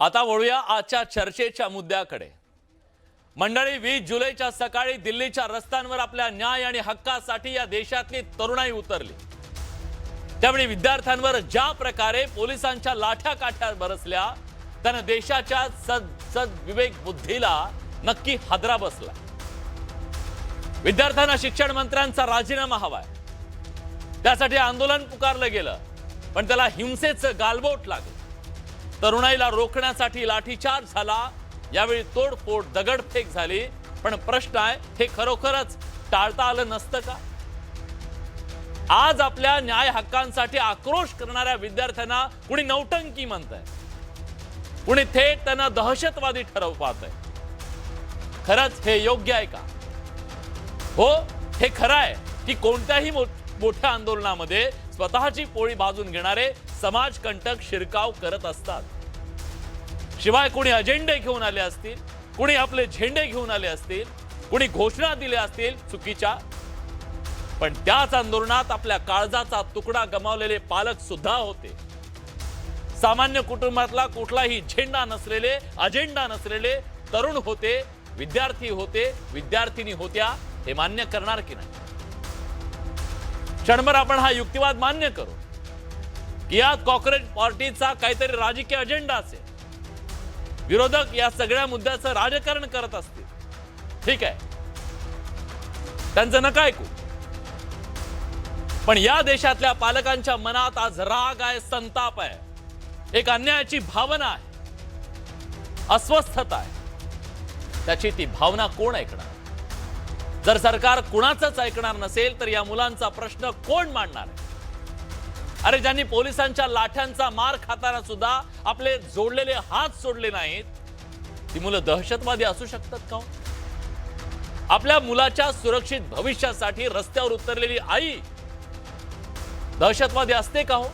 आता वळूया आजच्या चर्चेच्या मुद्द्याकडे। मंडळी, 20 जुलैच्या सकाळी दिल्लीच्या रस्त्यांवर आपल्या न्याय आणि हक्कासाठी या देशातली तरुणाई उतरली। त्यावेळी विद्यार्थ्यांवर ज्या प्रकारे पोलिसांच्या लाठ्या काठ्या बरसल्या त्याने देशाच्या विवेक बुद्धीला नक्की हादरा बसला। विद्यार्थ्यांना शिक्षण मंत्र्यांचा राजीनामा हवाय, त्यासाठी आंदोलन पुकारलं गेलं, पण त्याला हिंसेचं गालबोट लागलं। तरुणाईला रोखण्यासाठी लाठीचार्ज झाला, यावेळी तोडफोड दगडफेक झाली। पण प्रश्न आहे, हे खरोखरच टाळता आलं नसतं का? आज आपल्या न्याय हक्कांसाठी आक्रोश करणाऱ्या विद्यार्थ्यांना कुणी नौटंकी म्हणतंय, कुणी थेट त्यांना दहशतवादी ठरवू पाहतंय। खरंच हे योग्य आहे का? हो, हे खरं आहे की कोणत्याही मोठ्या आंदोलनामध्ये स्वतःची पोळी भाजून घेणारे समाजकंटक शिरकाव करत असतात। शिवाय कोणी अजेंडे घेऊन आले असतील, कोणी आपले झेंडे घेऊन आले असतील, कोणी घोषणा दिल्या असतील चुकीच्या, पण त्याच आंदोलनात आपल्या काळजाचा तुकडा गमावलेले पालक सुद्धा होते। सामान्य कुटुंबातला कुठलाही झेंडा नसलेले, अजेंडा नसलेले तरुण होते, विद्यार्थी होते, विद्यार्थिनी होत्या। हे मान्य करणार की नाही? क्षणभर आपण हा युक्तिवाद मान्य करू की यात कॉर्पोरेट पार्टीचा काहीतरी राजकीय अजेंडा असेल, विरोधक या सगळ्या मुद्द्याचं राजकारण करत असतील। ठीक आहे, त्यांचं नका ऐकू, पण या देशातल्या पालकांच्या मनात आज राग आहे, संताप आहे, एक अन्यायाची भावना आहे, अस्वस्थता आहे। त्याची ती भावना कोण ऐकणार? जर सरकार कुणाचंच ऐकणार नसेल तर या मुलांचा प्रश्न कोण मांडणार आहे? अरे, ज्यांनी पोलिसांच्या लाठ्यांचा मार खाताना सुद्धा आपले जोडलेले हात सोडले नाहीत, ती मुलं दहशतवादी असू शकतात का? आपल्या मुलाच्या सुरक्षित भविष्यासाठी रस्त्यावर उतरलेली आई दहशतवादी असते का? हो,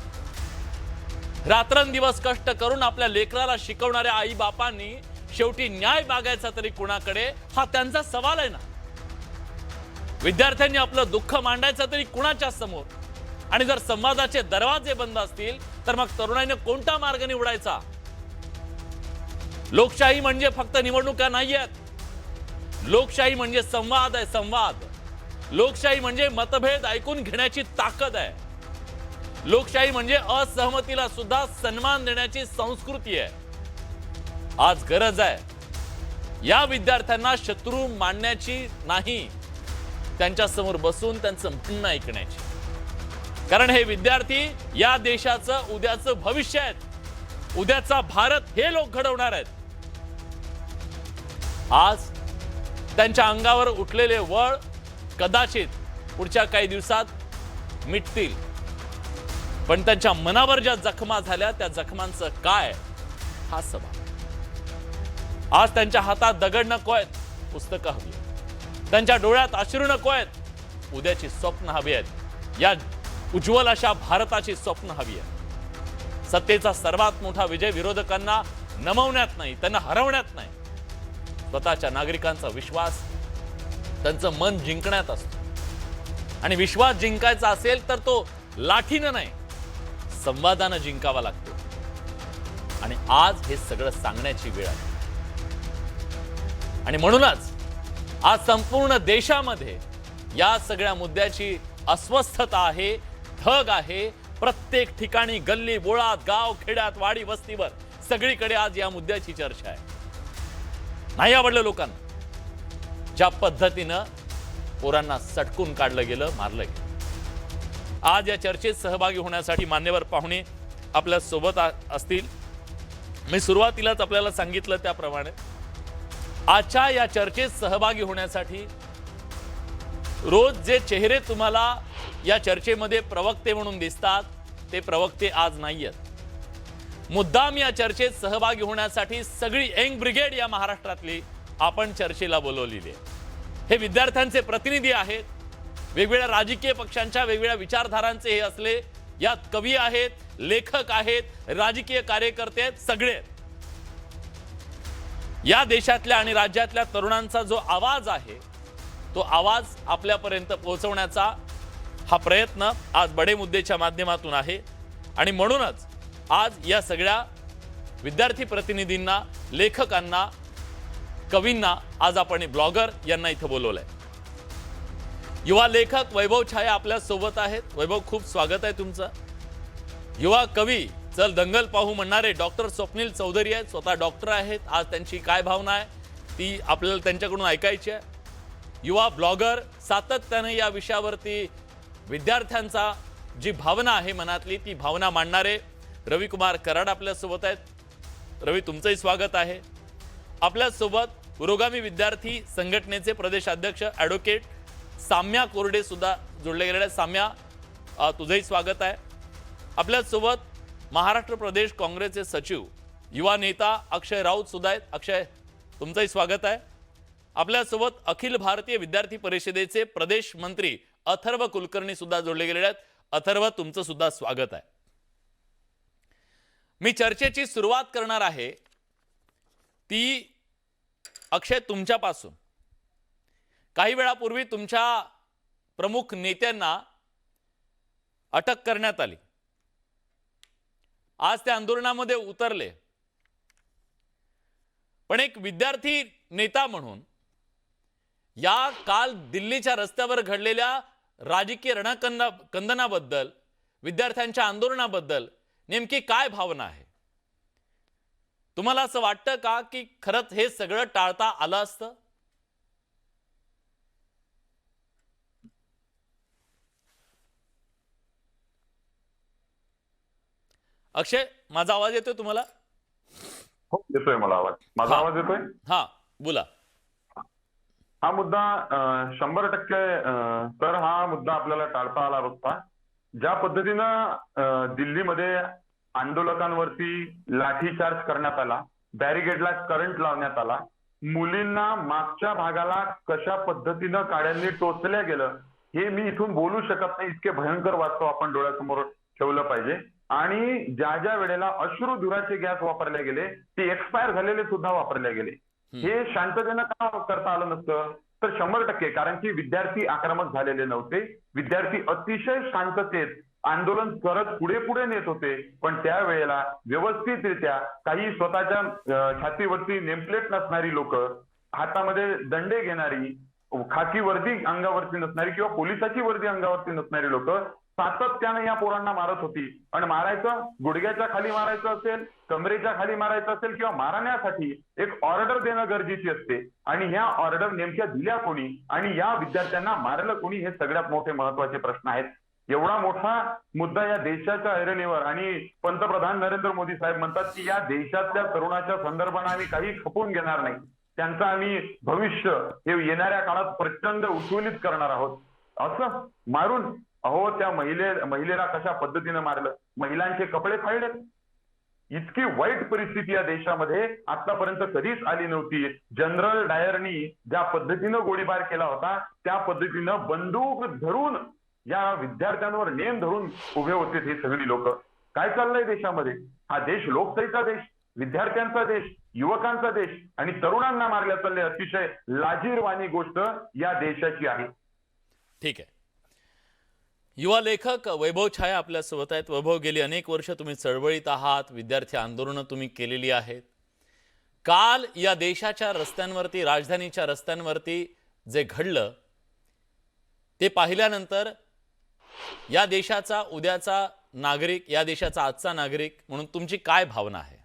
रात्रंदिवस कष्ट करून आपल्या लेकराला शिकवणाऱ्या आई बापांनी शेवटी न्याय मागायचा तरी कुणाकडे, हा त्यांचा सवाल आहे ना। विद्यार्थ्यांनी आपलं दुःख मांडायचं तरी कुणाच्या समोर? आणि जर संवादाचे दरवाजे बंद असतील तर मग तरुणाईने कोणता मार्ग निवडायचा? लोकशाही म्हणजे फक्त निवडणुका नाहीयेत, लोकशाही म्हणजे संवाद आहे, संवाद। लोकशाही म्हणजे मतभेद ऐकून घेण्याची ताकद आहे, लोकशाही म्हणजे असहमतीला सुद्धा सन्मान देण्याची संस्कृती आहे। आज गरज आहे या विद्यार्थ्यांना शत्रू मानण्याची नाही, त्यांच्या समोर बसून त्यांचं म्हणणं ऐकण्याची। कारण हे विद्यार्थी या देशाचं उद्याचं भविष्य आहेत, उद्याचा भारत हे लोक घडवणार आहेत। आज त्यांच्या अंगावर उठलेले वळ कदाचित पुढच्या काही दिवसात मिटतील, पण त्यांच्या मनावर ज्या जखमा झाल्या त्या जखमांचं काय, हा सवाल। आज त्यांच्या हातात दगड नको आहेत, पुस्तकं हवी आहेत, त्यांच्या डोळ्यात अश्रू नको आहेत, उद्याची स्वप्न हवी आहेत, या उज्ज्वल अशा भारताची स्वप्न हवी आहे। सत्तेचा सर्वात मोठा विजय विरोधकांना नमवण्यात नाही, त्यांना हरवण्यात नाही, स्वतःच्या नागरिकांचा विश्वास, त्यांचं मन जिंकण्यात असतो। आणि विश्वास जिंकायचा असेल तर तो लाठीनं नाही, संवादानं जिंकावा लागतो। आणि आज हे सगळं सांगण्याची वेळ आहे। आणि म्हणूनच आज संपूर्ण देशामध्ये या सगळ्या मुद्द्याची अस्वस्थता आहे, ठग आहे। प्रत्येक ठिकाणी, गल्ली बोळात, गाव खेड्यात, वाडी वस्तीवर सगळीकडे आज या मुद्द्याची चर्चा आहे। नाही आवडलं लोकांना ज्या पद्धतीनं पोरांना सटकून काढलं गेलं, मारलं गेलं। आज या चर्चेत सहभागी होण्यासाठी मान्यवर पाहुणे आपल्या सोबत असतील। मी सुरुवातीलाच आपल्याला सांगितलं त्याप्रमाणे आजच्या या चर्चेत सहभागी होण्यासाठी रोज जे चेहरे तुम्हाला या चर्चेमध्ये प्रवक्ते म्हणून दिसतात, ते प्रवक्ते आज नाहीयेत। मुद्दाम या चर्चेत सहभागी होण्यासाठी सगळी यंग ब्रिगेड या महाराष्ट्रातली आपण चर्चेला बोलवलेली आहे। हे विद्यार्थ्यांचे प्रतिनिधी आहेत, वेगवेगळ्या राजकीय पक्षांच्या वेगवेगळ्या विचारधारांचे हे असले, यात कवी आहेत, लेखक आहेत, राजकीय कार्यकर्ते आहेत, सगळे। या देशातल्या आणि राज्यातल्या तरुणांचा जो आवाज आहे, तो आवाज आपल्यापर्यंत पोहोचवण्याचा हा प्रयत्न आज बडे मुद्देच्या माध्यमातून आहे। आणि म्हणूनच आज या सगळ्या विद्यार्थी प्रतिनिधींना, लेखकांना, कवींना आज आपण ब्लॉगर यांना इथं बोलवलंय. युवा लेखक वैभव छाया आपल्या सोबत आहेत. वैभव, खूप स्वागत आहे तुमचं. युवा कवी चल दंगल पाहू म्हणणारे डॉक्टर स्वप्नील चौधरी आहेत, स्वतः डॉक्टर आहेत. आज त्यांची काय भावना आहे ती आपल्याला त्यांच्याकडून ऐकायची आहे. युवा ब्लॉगर सातत्याने या विषयावरती विद्यार्थ्यांचा जी भावना आहे मनातली ती भावना मांडणारे रविकुमार कराड आपल्यासोबत आहेत. रवी, तुमचंही स्वागत आहे. आपल्यासोबत पुरोगामी विद्यार्थी संघटनेचे प्रदेशाध्यक्ष ॲडव्होकेट साम्या कोरडे सुद्धा जोडले गेलेले आहेत. साम्या, तुझंही स्वागत आहे. आपल्यासोबत महाराष्ट्र प्रदेश काँग्रेसचे सचिव, युवा नेता अक्षय राऊत सुद्धा आहेत. अक्षय, तुमचंही स्वागत आहे. आपल्यासोबत अखिल भारतीय विद्यार्थी परिषदेचे प्रदेश मंत्री अथर्व कुलकर्णी सुद्धा जोडले गेलेले आहेत. अथर्व, तुमचं सुद्धा स्वागत आहे. मी चर्चेची सुरुवात करणार आहे ती अक्षय तुमच्यापासून. काही वेळापूर्वी तुमच्या प्रमुख नेत्यांना अटक करण्यात आली. आज त्या आंदोलनामध्ये उतरले, पण एक विद्यार्थी नेता म्हणून या काल दिल्लीच्या रस्त्यावर घडलेल्या राजकीय रणकंदनाबद्दल, विद्यार्थ्यांच्या आंदोलनाबद्दल नेमकी काय भावना आहे? तुम्हाला असं वाटतं का की खरंच हे सगळं टाळता आलं असतं? अक्षय, माझा आवाज येतोय तुम्हाला? हो, येतोय मला आवाज. माझा आवाज येतोय? हा, बोला. हा मुद्दा 100% तर हा मुद्दा आपल्याला टाळता आला असता. ज्या पद्धतीनं दिल्लीमध्ये आंदोलकांवरती लाठीचार्ज करण्यात आला, बॅरिगेडला करंट लावण्यात आला, मुलींना मागच्या भागाला कशा पद्धतीनं काड्यांनी टोचल्या गेलं हे मी इथून बोलू शकत नाही, इतके भयंकर वास्तव आपण डोळ्यासमोर ठेवलं पाहिजे. आणि ज्या ज्या वेळेला अश्रुधुराचे गॅस वापरले गेले ते एक्सपायर झालेले सुद्धा वापरले गेले. हे शांततेनं का करता आलं नसतं? तर 100%, कारण की विद्यार्थी आक्रमक झालेले नव्हते. विद्यार्थी अतिशय शांततेत आंदोलन करत पुढे पुढे नेत होते. पण त्यावेळेला व्यवस्थितरित्या काही स्वतःच्या छातीवरती नेमप्लेट नसणारी लोक, हातामध्ये दंडे घेणारी, खाकी वर्दी अंगावरती नसणारी किंवा पोलिसाची वर्दी अंगावरती नसणारी लोक सातत्याने या पोरांना मारत होती. आणि मारायचं, गुडघ्याच्या खाली मारायचं असेल, कमरेच्या खाली मारायचं असेल किंवा मारण्यासाठी एक ऑर्डर देणं गरजेची असते. आणि ह्या ऑर्डर नेमक्या दिल्या कोणी आणि या विद्यार्थ्यांना मारलं कोणी, हे सगळ्यात मोठे महत्वाचे प्रश्न आहेत. एवढा मोठा मुद्दा या देशाच्या ऐरणीवर, आणि पंतप्रधान नरेंद्र मोदी साहेब म्हणतात की या देशातल्या तरुणाच्या संदर्भाने आम्ही काही खपवून घेणार नाही, त्यांचं आम्ही भविष्य हे येणाऱ्या काळात प्रचंड उज्ज्वलित करणार आहोत. असं मारून, अहो त्या महिलेला कशा पद्धतीनं मारलं, महिलांचे कपडे फाडलेत. इतकी वाईट परिस्थिती या देशामध्ये आतापर्यंत कधीच आली नव्हती. जनरल डायरनी ज्या पद्धतीनं गोळीबार केला होता त्या पद्धतीनं बंदूक धरून या विद्यार्थ्यांवर नेम धरून उभे होते हे सगळी लोक. काय चाललंय देशामध्ये? हा देश लोकशाहीचा देश, विद्यार्थ्यांचा देश, युवकांचा देश, आणि तरुणांना मारल्या चालले. अतिशय लाजीरवाणी गोष्ट या देशाची आहे. ठीक आहे. युवा लेखक वैभव छाया आपल्यासोबत आहेत. वैभव, गेली अनेक वर्ष तुम्ही चळवळीत आहात, विद्यार्थी आंदोलनं तुम्ही केलेली आहेत. काल या देशाच्या रस्त्यांवरती, राजधानीच्या रस्त्यांवरती जे घडलं ते पाहिल्यानंतर या देशाचा उद्याचा नागरिक, या देशाचा आजचा नागरिक म्हणून तुमची काय भावना आहे?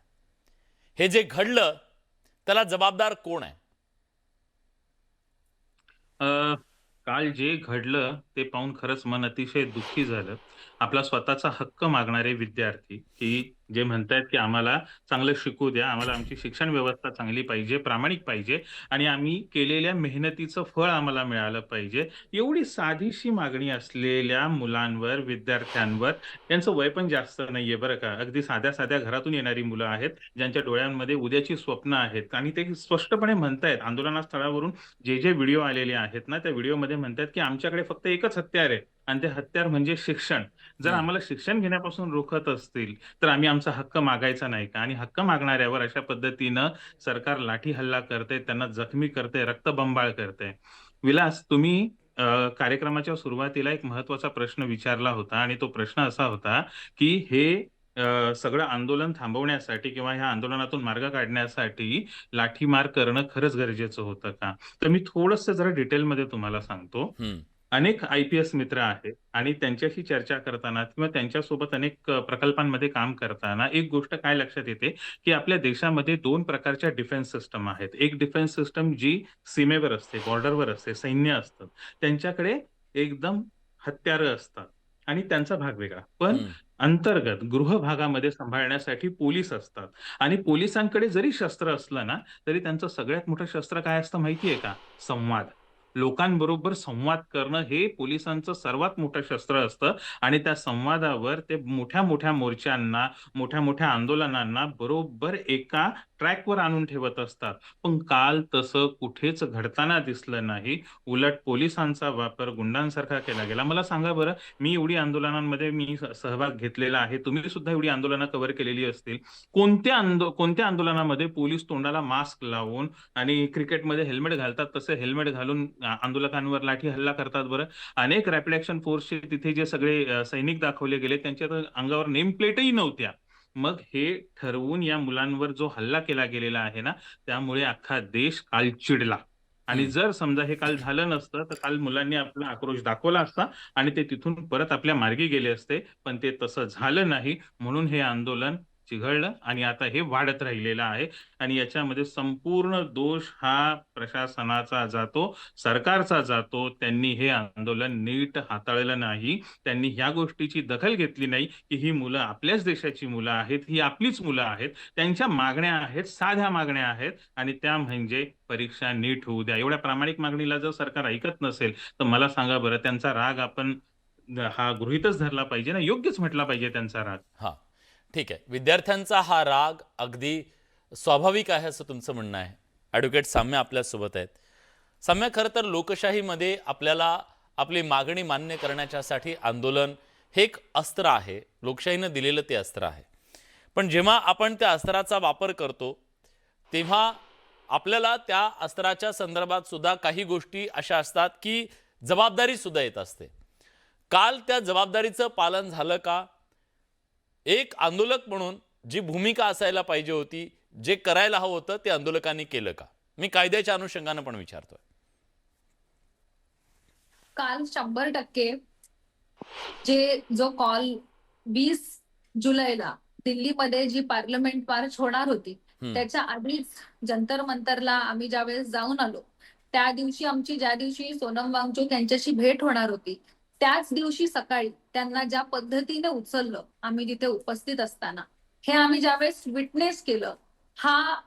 हे जे घडलं त्याला जबाबदार कोण आहे? काल जे घडलं ते पाहून खरंच मन अतिशय दुःखी झालं. आपला स्वतःचा हक्क मागणारे विद्यार्थी, की जे म्हणतायत की आम्हाला चांगलं शिकू द्या, आम्हाला आमची शिक्षण व्यवस्था चांगली पाहिजे, प्रामाणिक पाहिजे आणि आम्ही केलेल्या मेहनतीचं फळ आम्हाला मिळालं पाहिजे, एवढी साधीशी मागणी असलेल्या मुलांवर, विद्यार्थ्यांवर, यांचं वय पण जास्त नाहीये बरं का. अगदी साध्या साध्या घरातून येणारी मुलं आहेत, ज्यांच्या डोळ्यांमध्ये उद्याची स्वप्न आहेत. आणि ते स्पष्टपणे म्हणतायत, आंदोलनस्थळावरून जे व्हिडिओ आलेले आहेत ना, त्या व्हिडिओमध्ये म्हणतात की आमच्याकडे फक्त एकच हत्यार आहे आणि ते हत्यार म्हणजे शिक्षण. जर आम्हाला शिक्षण घेण्यापासून रोखत असतील तर आम्ही आमचा हक्क मागायचा नाही का? आणि हक्क मागणाऱ्यावर अशा पद्धतीनं सरकार लाठी हल्ला करते, त्यांना जखमी करते, रक्तबंबाळ करते. विलास, तुम्ही कार्यक्रमाच्या सुरुवातीला एक महत्वाचा प्रश्न विचारला होता आणि तो प्रश्न असा होता की हे सगळं आंदोलन थांबवण्यासाठी किंवा ह्या आंदोलनातून मार्ग काढण्यासाठी लाठीमार करणं खरंच गरजेचं होतं का? तर मी थोडंसं जरा डिटेलमध्ये तुम्हाला सांगतो. हम्म. अनेक IPS मित्र आहेत आणि त्यांच्याशी चर्चा करताना किंवा त्यांच्यासोबत अनेक प्रकल्पांमध्ये काम करताना एक गोष्ट काय लक्षात येते, की आपल्या देशामध्ये 2 प्रकारच्या डिफेन्स सिस्टम आहेत. एक डिफेन्स सिस्टम जी सीमेवर असते, बॉर्डरवर असते, सैन्य असतं. त्यांच्याकडे एकदम हत्यारं असतात आणि त्यांचा भाग वेगळा. पण हम्म. अंतर्गत गृहभागामध्ये सांभाळण्यासाठी पोलीस असतात आणि पोलिसांकडे जरी शस्त्र असलं ना, तरी त्यांचं सगळ्यात मोठं शस्त्र काय असतं माहिती का? संवाद. लोकांबरोबर संवाद करणं हे पोलिसांचं सर्वात मोठं शस्त्र असतं आणि त्या संवादावर ते मोठ्या-मोठ्या मोर्चांना, मोठ्या-मोठ्या आंदोलनांना बरोबर एका ट्रॅकवर आणून ठेवत असतात. पण काल तसं कुठेच घडताना दिसलं नाही. उलट पोलिसांचा वापर गुंडांसारखा केला गेला. मला सांगा बरं, मी एवढी आंदोलनांमध्ये सहभाग घेतलेला आहे. तुम्ही सुद्धा एवढी आंदोलनं कव्हर केलेली असतील. कोणत्या आंदोलनामध्ये पोलीस तोंडाला मास्क लावून आणि क्रिकेटमध्ये हेल्मेट घालतात तसे हेल्मेट घालून आंदोलकांवर लाठी हल्ला करतात बरं? अनेक रॅपिड ॲक्शन फोर्सचे तिथे जे सगळे सैनिक दाखवले गेले त्यांच्या तर अंगावर नेम प्लेटही नव्हत्या. मग हे ठरवून या मुलांवर जो हल्ला केला गेलेला आहे ना, त्यामुळे अख्खा देश काल चिडला. आणि हम्म. जर समजा हे काल झालं नसतं, तर काल मुलांनी आपला आक्रोश दाखवला असता आणि ते तिथून परत आपल्या मार्गी गेले असते. पण ते तसं झालं नाही. म्हणून हे आंदोलन चिघळलं आणि आता हे वाढत राहिलेलं आहे. आणि याच्यामध्ये संपूर्ण दोष हा प्रशासनाचा जातो, सरकारचा जातो. त्यांनी हे आंदोलन नीट हाताळलं नाही. त्यांनी ह्या गोष्टीची दखल घेतली नाही, की ही मुलं आपल्याच देशाची मुलं आहेत, ही आपलीच मुलं आहेत. त्यांच्या मागण्या आहेत, साध्या मागण्या आहेत आणि त्या म्हणजे परीक्षा नीट होऊ द्या. एवढ्या प्रामाणिक मागणीला जर सरकार ऐकत नसेल, तर मला सांगा बरं त्यांचा राग आपण हा गृहीतच धरला पाहिजे ना, योग्यच म्हटला पाहिजे त्यांचा राग. हा, ठीक आहे. विद्यार्थ्यांचा हा राग अगदी स्वाभाविक आहे असं तुमचं म्हणणं आहे. ॲडव्होकेट साम्या आपल्यासोबत आहेत. साम्या, खरं तर लोकशाहीमध्ये आपल्याला आपली मागणी मान्य करण्याच्यासाठी आंदोलन हे एक अस्त्र आहे. लोकशाहीनं दिलेलं ते अस्त्र आहे. पण जेव्हा आपण त्या अस्त्राचा वापर करतो तेव्हा आपल्याला त्या अस्त्राच्या संदर्भात सुद्धा काही गोष्टी अशा असतात की जबाबदारी सुद्धा येत असते. काल त्या जबाबदारीचं पालन झालं का? एक आंदोलक म्हणून जी भूमिका असायला पाहिजे होती, जे करायला हवं होतं ते आंदोलकांनी केलं का? मी कायद्याच्या अनुषंगानं पण विचारतोय. काल 100% जो कॉल 20 जुलैला दिल्लीमध्ये जी पार्लमेंट मार्च होणार होती, त्याच्या आधीच जंतर मंतरला आम्ही ज्यावेळेस जाऊन आलो, त्या दिवशी ज्या दिवशी सोनम वांगचुक यांच्याशी भेट होणार होती, त्याच दिवशी सकाळी त्यांना ज्या पद्धतीने उचललं आम्ही तिथे उपस्थित असताना, हे आम्ही ज्यावेळेस विटनेस केलं, हा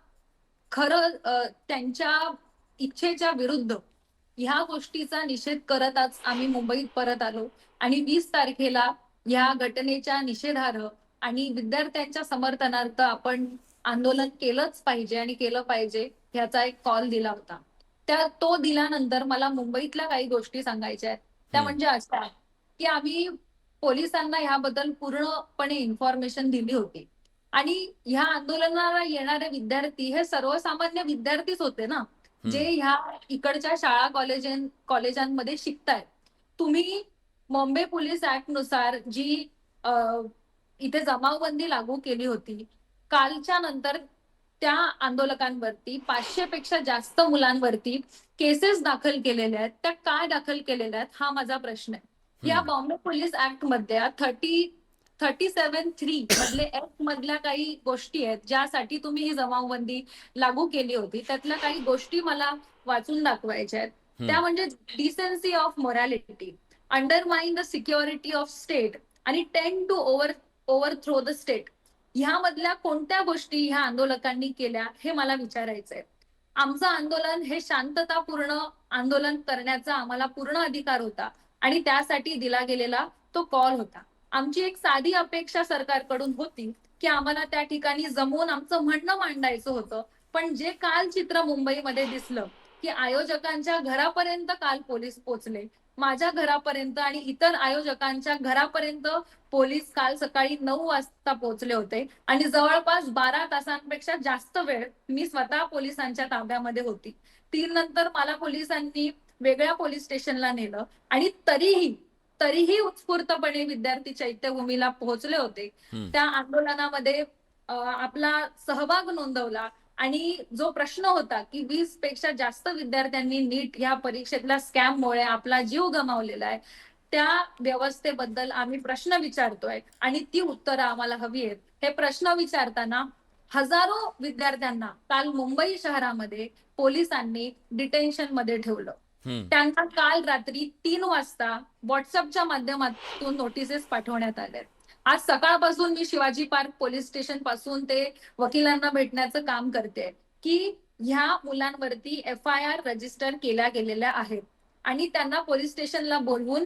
खरं त्यांच्या इच्छेच्या विरुद्ध ह्या गोष्टीचा निषेध करत आज आम्ही मुंबईत परत आलो आणि 20 तारखेला ह्या घटनेच्या निषेधार्ह आणि विद्यार्थ्यांच्या समर्थनार्थ आपण आंदोलन केलंच पाहिजे आणि केलं पाहिजे ह्याचा एक कॉल दिला होता. तो दिल्यानंतर मला मुंबईतल्या काही गोष्टी सांगायच्या आहेत. त्या म्हणजे अशा की आम्ही पोलिसांना ह्याबद्दल पूर्णपणे इन्फॉर्मेशन दिली होती आणि ह्या आंदोलनाला येणारे विद्यार्थी हे सर्वसामान्य विद्यार्थीच होते ना, जे ह्या इकडच्या शाळा कॉलेजांमध्ये शिकतायत. तुम्ही मुंबई पोलीस ऍक्ट नुसार जी इथे जमावबंदी लागू केली होती, कालच्या नंतर त्या आंदोलकांवरती 500 पेक्षा जास्त मुलांवरती केसेस दाखल केलेल्या आहेत. त्या काय दाखल केलेल्या आहेत हा माझा प्रश्न आहे. या बॉम्बे पोलीस ऍक्ट मध्ये 37(3) मधले एक्ट मधल्या काही गोष्टी आहेत ज्यासाठी तुम्ही ही जमावबंदी लागू केली होती. त्यातल्या काही गोष्टी मला वाचून दाखवायच्या आहेत. त्या म्हणजे decency of morality, undermine the security of state आणि टेंड टू ओव्हरथ्रो द स्टेट. ह्यामधल्या कोणत्या गोष्टी ह्या आंदोलकांनी केल्या हे मला विचारायचंय. आमचं आंदोलन हे शांततापूर्ण आंदोलन करण्याचा आम्हाला पूर्ण अधिकार होता आणि त्यासाठी दिला गेलेला तो कॉल होता. आमची एक साधी अपेक्षा सरकारकडून होती की आम्हाला त्या ठिकाणी जमवून आमचं म्हणणं मांडायचं होतं. पण जे काल चित्र मुंबईमध्ये दिसलं की आयोजकांच्या घरापर्यंत काल पोलीस पोहोचले, माझ्या घरापर्यंत आणि इतर आयोजकांच्या घरापर्यंत पोलीस काल सकाळी 9 वाजता पोहोचले होते आणि जवळपास 12 तासांपेक्षा जास्त वेळ मी स्वतः पोलिसांच्या ताब्यामध्ये होती. 3 नंतर मला पोलिसांनी वेगळ्या पोलीस स्टेशनला नेलं आणि तरीही तरीही उत्स्फूर्तपणे विद्यार्थी चैत्यभूमीला पोहोचले होते. त्या आंदोलनामध्ये आपला सहभाग नोंदवला आणि जो प्रश्न होता की 20 पेक्षा जास्त विद्यार्थ्यांनी नीट ह्या परीक्षेतल्या स्कॅममुळे आपला जीव गमावलेला आहे, त्या व्यवस्थेबद्दल आम्ही प्रश्न विचारतोय आणि ती उत्तरं आम्हाला हवी आहेत. हे प्रश्न विचारताना हजारो विद्यार्थ्यांना काल मुंबई शहरामध्ये पोलिसांनी डिटेन्शन मध्ये ठेवलं. त्यांना काल रात्री 3 वाजता व्हॉट्सअपच्या माध्यमातून नोटिसेस पाठवण्यात आल्या. आज सकाळपासून मी शिवाजी पार्क पोलीस स्टेशन पासून ते वकिलांना भेटण्याचं काम करते की ह्या मुलांवरती FIR रजिस्टर केल्या गेलेल्या आहेत आणि त्यांना पोलीस स्टेशनला बोलवून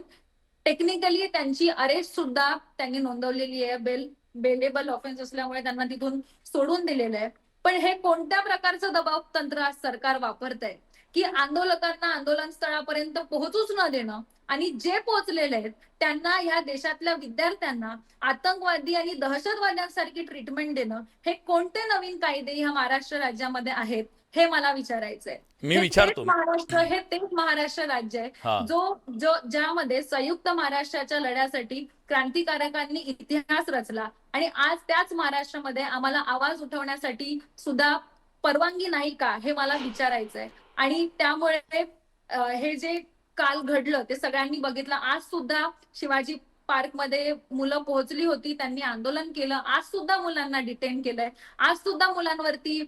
टेक्निकली त्यांची अरेस्ट सुद्धा त्यांनी नोंदवलेली आहे. बेलेबल ऑफेन्स असल्यामुळे त्यांना तिथून सोडून दिलेलं आहे. पण हे कोणत्या प्रकारचं दबाव तंत्र आज सरकार वापरतंय की आंदोलकांना आंदोलन स्थळापर्यंत पोहोचूच न देणं आणि जे पोहोचलेले आहेत त्यांना ह्या देशातल्या विद्यार्थ्यांना आतंकवादी आणि दहशतवाद्यांसारखी ट्रीटमेंट देणं, हे कोणते नवीन कायदे ह्या महाराष्ट्र राज्यामध्ये आहेत हे मला विचारायचंय. मी विचारतो. हे तेच महाराष्ट्र राज्य आहे ज्यामध्ये संयुक्त महाराष्ट्राच्या लढ्यासाठी क्रांतिकारकांनी इतिहास रचला आणि आज त्याच महाराष्ट्रामध्ये आम्हाला आवाज उठवण्यासाठी सुद्धा परवानगी नाही का, हे मला विचारायचंय. आणि त्यामुळे हे जे काल घडलं ते सगळ्यांनी बघितलं. आज सुद्धा शिवाजी पार्क मध्ये मुलं पोहोचली होती, त्यांनी आंदोलन केलं. आज सुद्धा मुलांना डिटेन केलंय. आज सुद्धा मुलांवरती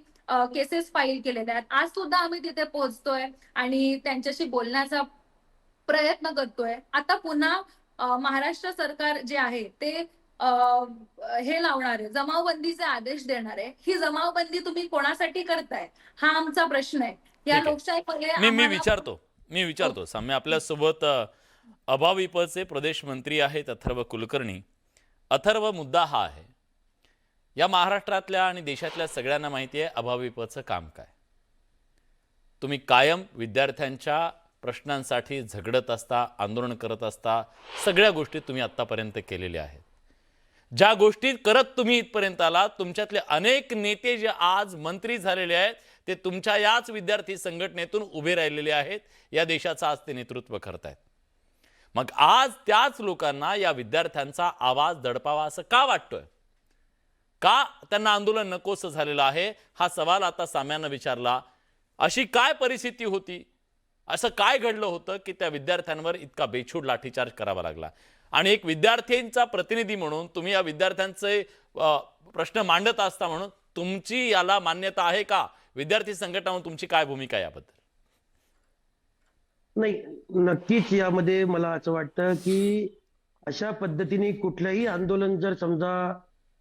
केसेस फाईल केलेल्या आहेत. आज सुद्धा आम्ही तिथे पोहोचतोय आणि त्यांच्याशी बोलण्याचा प्रयत्न करतोय. आता पुन्हा महाराष्ट्र सरकार जे आहे ते हे लावणार आहे, जमावबंदीचे आदेश देणार आहे. ही जमावबंदी तुम्ही कोणासाठी करताय हा आमचा प्रश्न आहे. या लोकशाहीमध्ये मी विचारतो साम्य, आपल्यासोबत अभाविपचे प्रदेश मंत्री आहेत अथर्व कुलकर्णी. अथर्व, मुद्दा हा आहे, या महाराष्ट्रातल्या आणि देशातल्या सगळ्यांना माहिती आहे अभाविपचं काम काय. तुम्ही कायम विद्यार्थ्यांच्या प्रश्नांसाठी झगडत असता, आंदोलन करत असता, सगळ्या गोष्टी तुम्ही आतापर्यंत केलेल्या आहेत. ज्या गोष्टी करत तुम्ही इथपर्यंत आला, तुमच्यातले अनेक नेते जे आज मंत्री झालेले आहेत ते तुमच्या याच विद्यार्थी संघटनेतून उभे राहिलेले आहेत. या देशाचं आज ते नेतृत्व करतायत. मग आज त्याच लोकांना या विद्यार्थ्यांचा आवाज दडपावा असं का वाटतोय? का त्यांना आंदोलन नकोसं झालेलं आहे? हा सवाल आता साम्यानं विचारला. अशी काय परिस्थिती होती, असं काय घडलं होतं की त्या विद्यार्थ्यांवर इतका बेछूट लाठीचार्ज करावा लागला? आणि एक विद्यार्थ्यांचा प्रतिनिधी म्हणून तुम्ही या विद्यार्थ्यांचे प्रश्न मांडत असता म्हणून तुमची याला मान्यता आहे का? विद्यार्थी संघटना म्हणून तुमची काय भूमिका आहे याबद्दल? नाही, नक्कीच यामध्ये मला असं वाटतं की अशा पद्धतीने कुठलंही आंदोलन जर समजा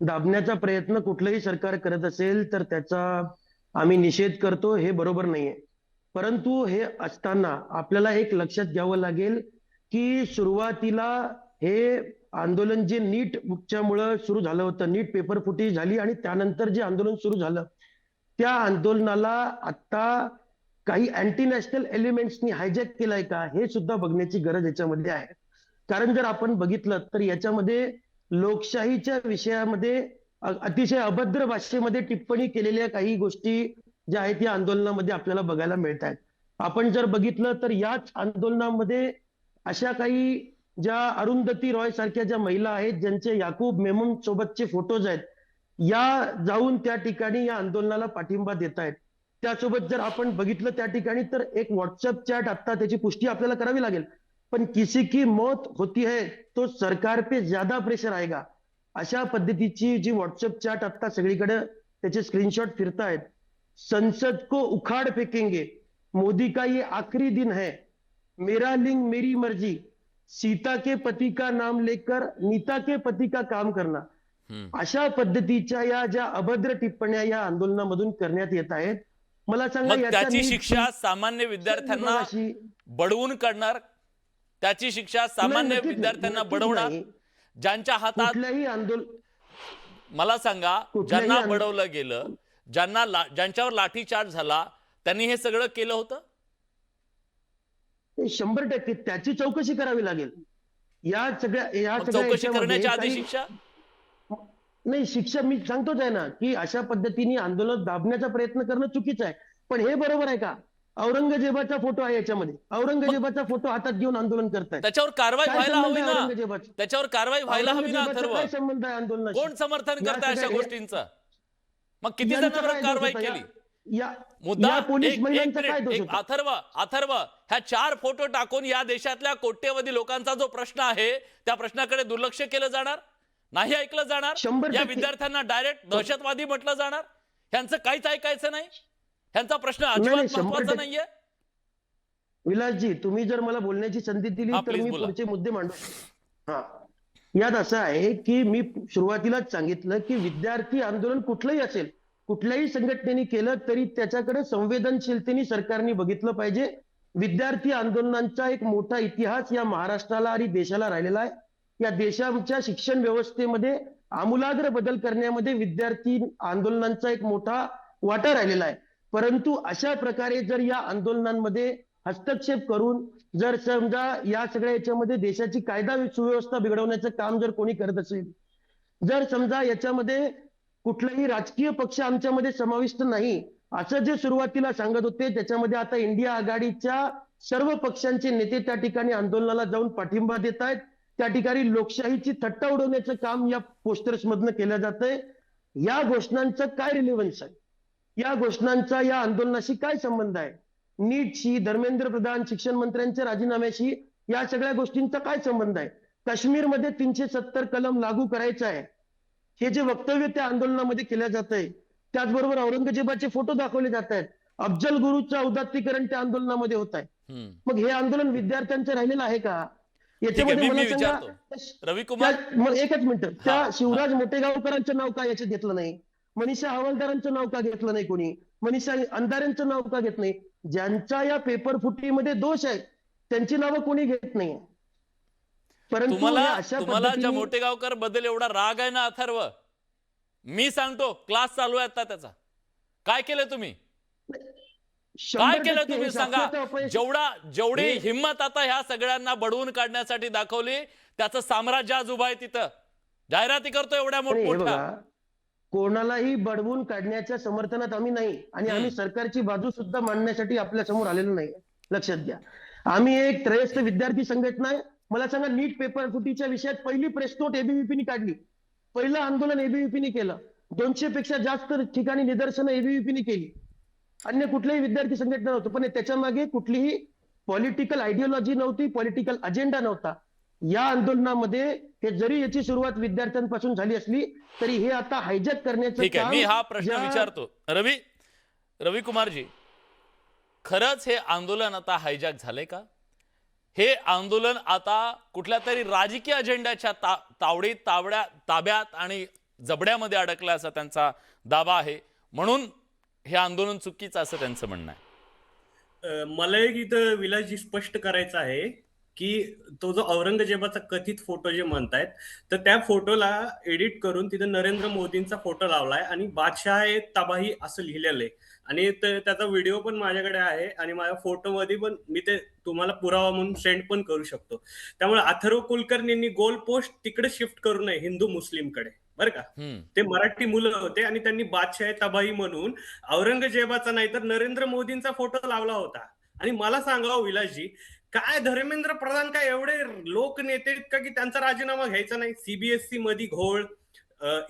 दाबण्याचा प्रयत्न कुठलंही सरकार करत असेल तर त्याचा आम्ही निषेध करतो. हे बरोबर नाहीये. परंतु हे असताना आपल्याला एक लक्षात घ्यावं लागेल की सुरुवातीला हे आंदोलन जे नीटच्यामुळं सुरू झालं होतं, नीट पेपर फुटी झाली आणि त्यानंतर जे आंदोलन सुरू झालं त्या आंदोलनाला आता काही अँटी नॅशनल एलिमेंट्सनी हायजॅक केलाय का हे सुद्धा बघण्याची गरज याच्यामध्ये आहे. कारण जर आपण बघितलं तर याच्यामध्ये लोकशाहीच्या विषयामध्ये अतिशय अभद्र भाषेमध्ये टिप्पणी केलेल्या काही गोष्टी ज्या आहेत या आंदोलनामध्ये आपल्याला बघायला मिळत आहेत. आपण जर बघितलं तर याच आंदोलनामध्ये अशा काही ज्या अरुंधती रॉय सारख्या ज्या महिला आहेत ज्यांचे याकूब मेमन सोबतचे फोटोज आहेत, या जाऊन त्या ठिकाणी या आंदोलनाला पाठिंबा देत आहेत. त्यासोबत जर आपण बघितलं त्या ठिकाणी तर एक व्हॉट्सअप चॅट, आता त्याची पुष्टी आपल्याला करावी लागेल, पण किसी की मौत होती है तो सरकार पे ज्यादा प्रेशर आएगा, अशा पद्धतीची जी व्हॉट्सअप चॅट आता सगळीकडे त्याचे स्क्रीनशॉट फिरतायत. संसद को उखाड़ फेंकेंगे, मोदी का ये आखिरी दिन है, मेरा लिंग मेरी मर्जी, सीता के पति का नाम लेकर नीता के पति का काम करना, अशा पद्धतीच्या या ज्या अभद्र टिप्पण्या या आंदोलनामधून करण्यात येत आहेत. मला सांगा, त्याची शिक्षा सामान्य विद्यार्थ्यांना बडवून करणार, त्याची शिक्षा सामान्य विद्यार्थ्यांना बडवणार ज्यांच्या हातात कुठल्याही आंदोलन, मला सांगा, ज्यांना बडवलं गेलं, ज्यांच्यावर लाठीचार्ज झाला, त्यांनी हे सगळं केलं होतं? 100% त्याची चौकशी करावी लागेल. या सगळ्या चौकशी करण्याच्या आधी शिक्षा नाही, शिक्षा मी सांगतोच आहे ना की अशा पद्धतीने आंदोलन दाबण्याचा प्रयत्न करणं चुकीचं आहे. पण हे बरोबर आहे का? औरंगजेबाचा फोटो आहे याच्यामध्ये. औरंगजेबाचा फोटो हातात घेऊन आंदोलन करतायत. त्याच्यावर कारवाई काय व्हायला संबंध हवी आहे ना, औरंगजेबाचा? त्याच्यावर कारवाई व्हायला हवी ना औरंगजेबाचा अथर्व. काय संबंध आहे आंदोलनाशी? कोण समर्थन या करताय अशा सगळ्या- गोष्टींचं? मग किती यांचा जणांवर काय दोष कारवाई होता? केली? या मुद्दा या पोलीस एक महिलांचा काय दोष एक होता? अथर्व ह्या 4 फोटो टाकून या देशातल्या कोट्यवधी लोकांचा जो प्रश्न आहे त्या प्रश्नाकडे दुर्लक्ष केलं जाणार, नाही ऐकलं जाणार, 100% या विद्यार्थ्यांना डायरेक्ट दहशतवादी म्हटलं जाणार, ह्यांचं काहीच ऐकायचं नाही, ह्यांचा प्रश्न अजिबात 100% महत्वाचा नाहीये. विलासजी, तुम्ही जर मला बोलण्याची संधी दिली हा, तर please मी बोला. पुढचे मुद्दे मांडू शकतो. हा, यात असं आहे की मी सुरुवातीलाच सांगितलं की विद्यार्थी आंदोलन कुठलंही असेल, कुठल्याही संघटनेने केलं तरी त्याच्याकडे संवेदनशीलतेने सरकारने बघितलं पाहिजे. विद्यार्थी आंदोलनांचा एक मोठा इतिहास या महाराष्ट्राला आणि देशाला राहिलेला आहे. या देशाच्या शिक्षण व्यवस्थेमध्ये आमूलाग्र बदल करण्यामध्ये विद्यार्थी आंदोलनांचा एक मोठा वाटा राहिलेला आहे. परंतु अशा प्रकारे जर या आंदोलनांमध्ये हस्तक्षेप करून जर समजा या सगळ्या याच्यामध्ये देशाची कायदा सुव्यवस्था बिघडवण्याचं काम जर कोणी करत असेल, जर समजा याच्यामध्ये कुठलाही राजकीय पक्ष आमच्यामध्ये समाविष्ट नाही असं जे सुरुवातीला सांगत होते, त्याच्यामध्ये आता इंडिया आघाडीच्या सर्व पक्षांचे नेते त्या ठिकाणी आंदोलनाला जाऊन पाठिंबा देत आहेत. त्या ठिकाणी लोकशाहीची थट्टा उडवण्याचं काम या पोस्टर्स मधनं केलं जातंय. या घोषणांचं काय रिलेव्हन्स आहे? या घोषणांचा या आंदोलनाशी काय संबंध आहे? नीटशी, धर्मेंद्र प्रधान, शिक्षण मंत्र्यांच्या राजीनाम्याशी या सगळ्या गोष्टींचा काय संबंध आहे? काश्मीरमध्ये 370 कलम लागू करायचं आहे, हे जे वक्तव्य त्या आंदोलनामध्ये केलं जात आहे. त्याचबरोबर औरंगजेबाचे फोटो दाखवले जात आहेत. अफजल गुरुचं औदात्यीकरण त्या आंदोलनामध्ये होत आहे. मग हे आंदोलन विद्यार्थ्यांचं राहिलेलं आहे का? याच्यामध्ये मी मला सांगा. विचारतो रविकुमार, मग एकच मिनिट, त्या हा. शिवराज मोठेगावकरांचं नाव का याच्यात घेतलं नाही? मनीषा हवालदारांचं नाव का घेतलं नाही कोणी? मनीषा अंधारेंचं नाव का घेत नाही? ज्यांच्या या पेपर फुटीमध्ये दोष आहेत त्यांची नावं कोणी घेत नाही. परंतु तुम्हाला या अशा तुम्हाला ज्या पद्धतीने मोठेगावकर बद्दल एवढा राग आहे ना अथर्व, मी सांगतो क्लास चालू आहे आता त्याचा. काय केलं तुम्ही? काय 100% केलं तुम्ही हे सांगा. शासनाचं अपयश- जेवढी हे- हिंमत आता ह्या सगळ्यांना बडवून काढण्यासाठी दाखवली, त्याचं साम्राज्य आज उभं आहे तिथं. जाहिराती करतो एवढ्या नाही, हे मोठमोठ्या. बघा, कोणालाही बडवून काढण्याच्या समर्थनात आम्ही नाही आणि आम्ही सरकारची बाजू सुद्धा मांडण्यासाठी आपल्या समोर आलेलो नाही. लक्षात घ्या, आम्ही एक त्रयस्थ विद्यार्थी संघटना आहे. मला सांगा, नीट पेपर फुटीच्या विषयात पहिली प्रेस नोट एबीव्हीपीने काढली, पहिलं आंदोलन एबीव्हीपीने केलं, 200 पेक्षा जास्त ठिकाणी निदर्शनं एबीव्हीपीने केली. अन्य कुठल्याही विद्यार्थी संघटना नव्हतं, पण त्याच्या मागे कुठलीही पॉलिटिकल आयडिओलॉजी नव्हती, पॉलिटिकल अजेंडा नव्हता. या आंदोलनामध्ये हे जरी याची सुरुवात विद्यार्थ्यांपासून झाली असली तरी हे आता हायजॅक करण्याचं ठीक आहे, काम मी हा प्रश्न ज्या- विचारतो. रविकुमारजी, खरंच हे आंदोलन आता हायजॅक झालंय का? हे आंदोलन आता कुठल्या तरी राजकीय अजेंड्याच्या तावडीत ताब्यात आणि जबड्यामध्ये अडकलं असा त्यांचा दावा आहे, म्हणून हे आंदोलन चुकीचं असं त्यांचं म्हणणं आहे. मला एक इथं विलासजी स्पष्ट करायचं आहे की तो जो औरंगजेबाचा कथित फोटो जे म्हणतायत, तर त्या फोटोला एडिट करून तिथं नरेंद्र मोदींचा फोटो लावलाय आणि बादशाह ए तबाही असं लिहिलेलं आहे. आणि त्याचा व्हिडिओ पण माझ्याकडे आहे आणि माझ्या फोटोमध्ये पण मी ते तुम्हाला पुरावा म्हणून सेंड पण करू शकतो. त्यामुळे अथर्व कुलकर्णींनी गोल पोस्ट तिकडे शिफ्ट करू नये, हिंदू मुस्लिमकडे, बरं का. ते मराठी मुलं होते आणि त्यांनी बादशाह तबाही म्हणून औरंगजेबाचा नाही तर नरेंद्र मोदींचा फोटो लावला होता. आणि मला सांगा विलासजी, काय धर्मेंद्र प्रधान काय एवढे लोक नेते का की त्यांचा राजीनामा घ्यायचा नाही? सीबीएसई मध्ये घोळ,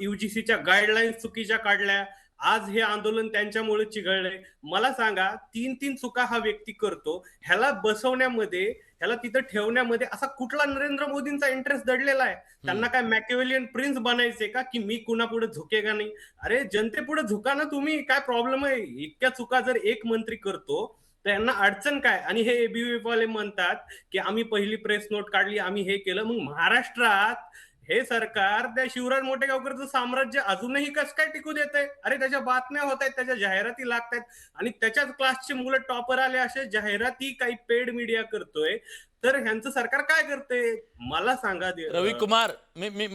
युजीसीच्या गाईडलाईन्स चुकीच्या काढल्या, आज हे आंदोलन त्यांच्यामुळे चिघळलंय. मला सांगा, 3 चुका हा व्यक्ती करतो, ह्याला बसवण्यामध्ये, ह्याला तिथं ठेवण्यामध्ये असा कुठला नरेंद्र मोदींचा इंटरेस्ट दडलेला आहे? त्यांना काय मॅकेवेलियन प्रिन्स बनायचे का की मी कुणापुढे झुकेगा नाही? अरे जनतेपुढे झुका ना तुम्ही, काय प्रॉब्लेम आहे? इतक्या चुका जर एक मंत्री करतो तर यांना अडचण काय? आणि हे एबीव्हीपी वाले म्हणतात की आम्ही पहिली प्रेस नोट काढली, आम्ही हे केलं. मग महाराष्ट्रात हे सरकार त्या शिवराज मोठेगावकरचं साम्राज्य अजूनही कसं काय टिकू देत आहे? अरे त्याच्या बातम्या होत आहेत, त्याच्या जाहिराती लागत आहेत आणि त्याच्याच क्लासचे मुलं टॉपर आले असे जाहिराती काही पेड मीडिया करतोय, तर ह्यांचं सरकार काय करते? मला सांगा. रविकुमार, मी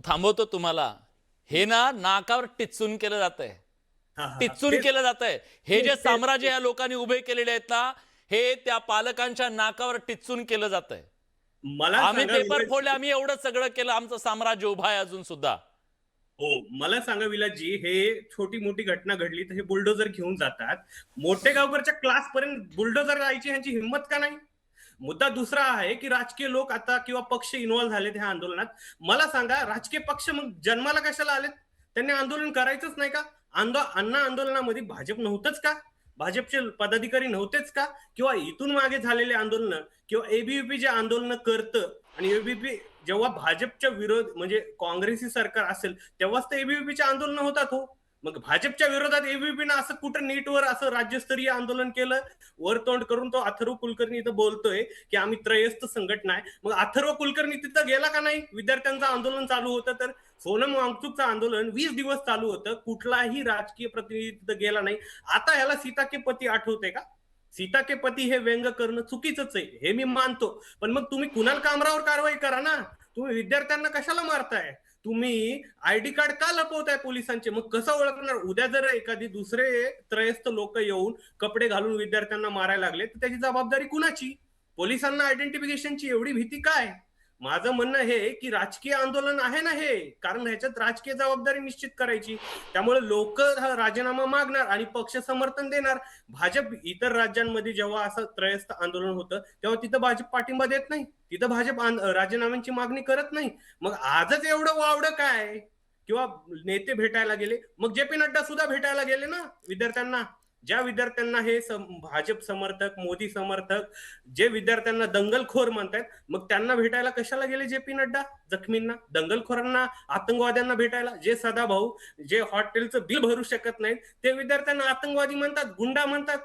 थांबवतो तुम्हाला. हे ना नाकावर टिचून केलं जात आहे, टिचून केलं जात आहे. हे जे साम्राज्य या लोकांनी उभे केलेले आहेत ना, हे त्या पालकांच्या नाकावर टिचून केलं जात आहे. मला आम्ही पेपर फोडले, आम्ही एवढं सगळं केलं, आमचं साम्राज्य उभं आहे अजून सुद्धा. हो, मला सांगा विलासजी, हे छोटी मोठी घटना घडली तर हे बुलडोजर घेऊन जातात. मोठे गावकरच्या क्लास पर्यंत बुलडोजर जायची ह्यांची हिंमत का नाही? मुद्दा दुसरा आहे की राजकीय लोक आता किंवा पक्ष इन्व्हॉल्व्ह झालेत ह्या आंदोलनात. मला सांगा, राजकीय पक्ष मग जन्माला कशाला आलेत? त्यांनी आंदोलन करायचंच नाही का? अण्णा आंदोलनामध्ये भाजप नव्हतंच का? भाजपचे पदाधिकारी नव्हतेच का? किंवा इथून मागे झालेले आंदोलन किंवा एबीव्हीपी जे आंदोलन करतं आणि एबीव्हीपी जेव्हा भाजपच्या विरोध म्हणजे काँग्रेसी सरकार असेल तेव्हाच तर एबीव्हीपीचे आंदोलन होतात हो. मग भाजपच्या विरोधात एबीव्हीपीनं असं कुठं नीटवर असं राज्यस्तरीय आंदोलन केलं? वर तोंड करून तो अथर्व कुलकर्णी इथं बोलतोय की आम्ही त्रयस्थ संघटना आहे. मग अथर्व कुलकर्णी तिथं गेला का नाही? विद्यार्थ्यांचं आंदोलन चालू होतं तर सोनम वांगचूकचं आंदोलन 20 दिवस चालू होतं, कुठलाही राजकीय प्रतिनिधी तिथं गेला नाही. आता ह्याला सीता के पती आठवते का? सीता के पती हे व्यंग करणं चुकीचंच आहे, हे मी मानतो. पण मग तुम्ही कुणाल कामरावर कारवाई करा ना. तुम्ही विद्यार्थ्यांना कशाला मारताय? तुम्ही आयडी कार्ड का लपवताय पोलिसांचे? मग कसं ओळखणार? उद्या जर एखादी दुसरे त्रयस्थ लोक येऊन कपडे घालून विद्यार्थ्यांना मारायला लागले तर त्याची जबाबदारी कुणाची? पोलिसांना आयडेंटिफिकेशनची एवढी भीती काय? माझं म्हणणं हे की राजकीय आंदोलन आहे ना हे, कारण ह्याच्यात राजकीय जबाबदारी निश्चित करायची. त्यामुळे लोक हा राजीनामा मागणार आणि पक्ष समर्थन देणार. भाजप इतर राज्यांमध्ये जेव्हा असं त्रयस्थ आंदोलन होतं तेव्हा तिथं भाजप पाठिंबा देत नाही, तिथं भाजप राजीनाम्यांची मागणी करत नाही. मग आजच एवढं वावडं काय? किंवा नेते भेटायला गेले, मग जे पी नड्डा सुद्धा भेटायला गेले ना विद्यार्थ्यांना. ज्या विद्यार्थ्यांना हे भाजप समर्थक, मोदी समर्थक, जे विद्यार्थ्यांना दंगलखोर म्हणतात, मग त्यांना भेटायला कशाला गेले जे पी नड्डा? जखमींना, दंगलखोरांना, आतंकवाद्यांना भेटायला? जे सदाभाऊ जे हॉटेलचं बिल भरू शकत नाहीत ते विद्यार्थ्यांना आतंकवादी म्हणतात, गुंडा म्हणतात,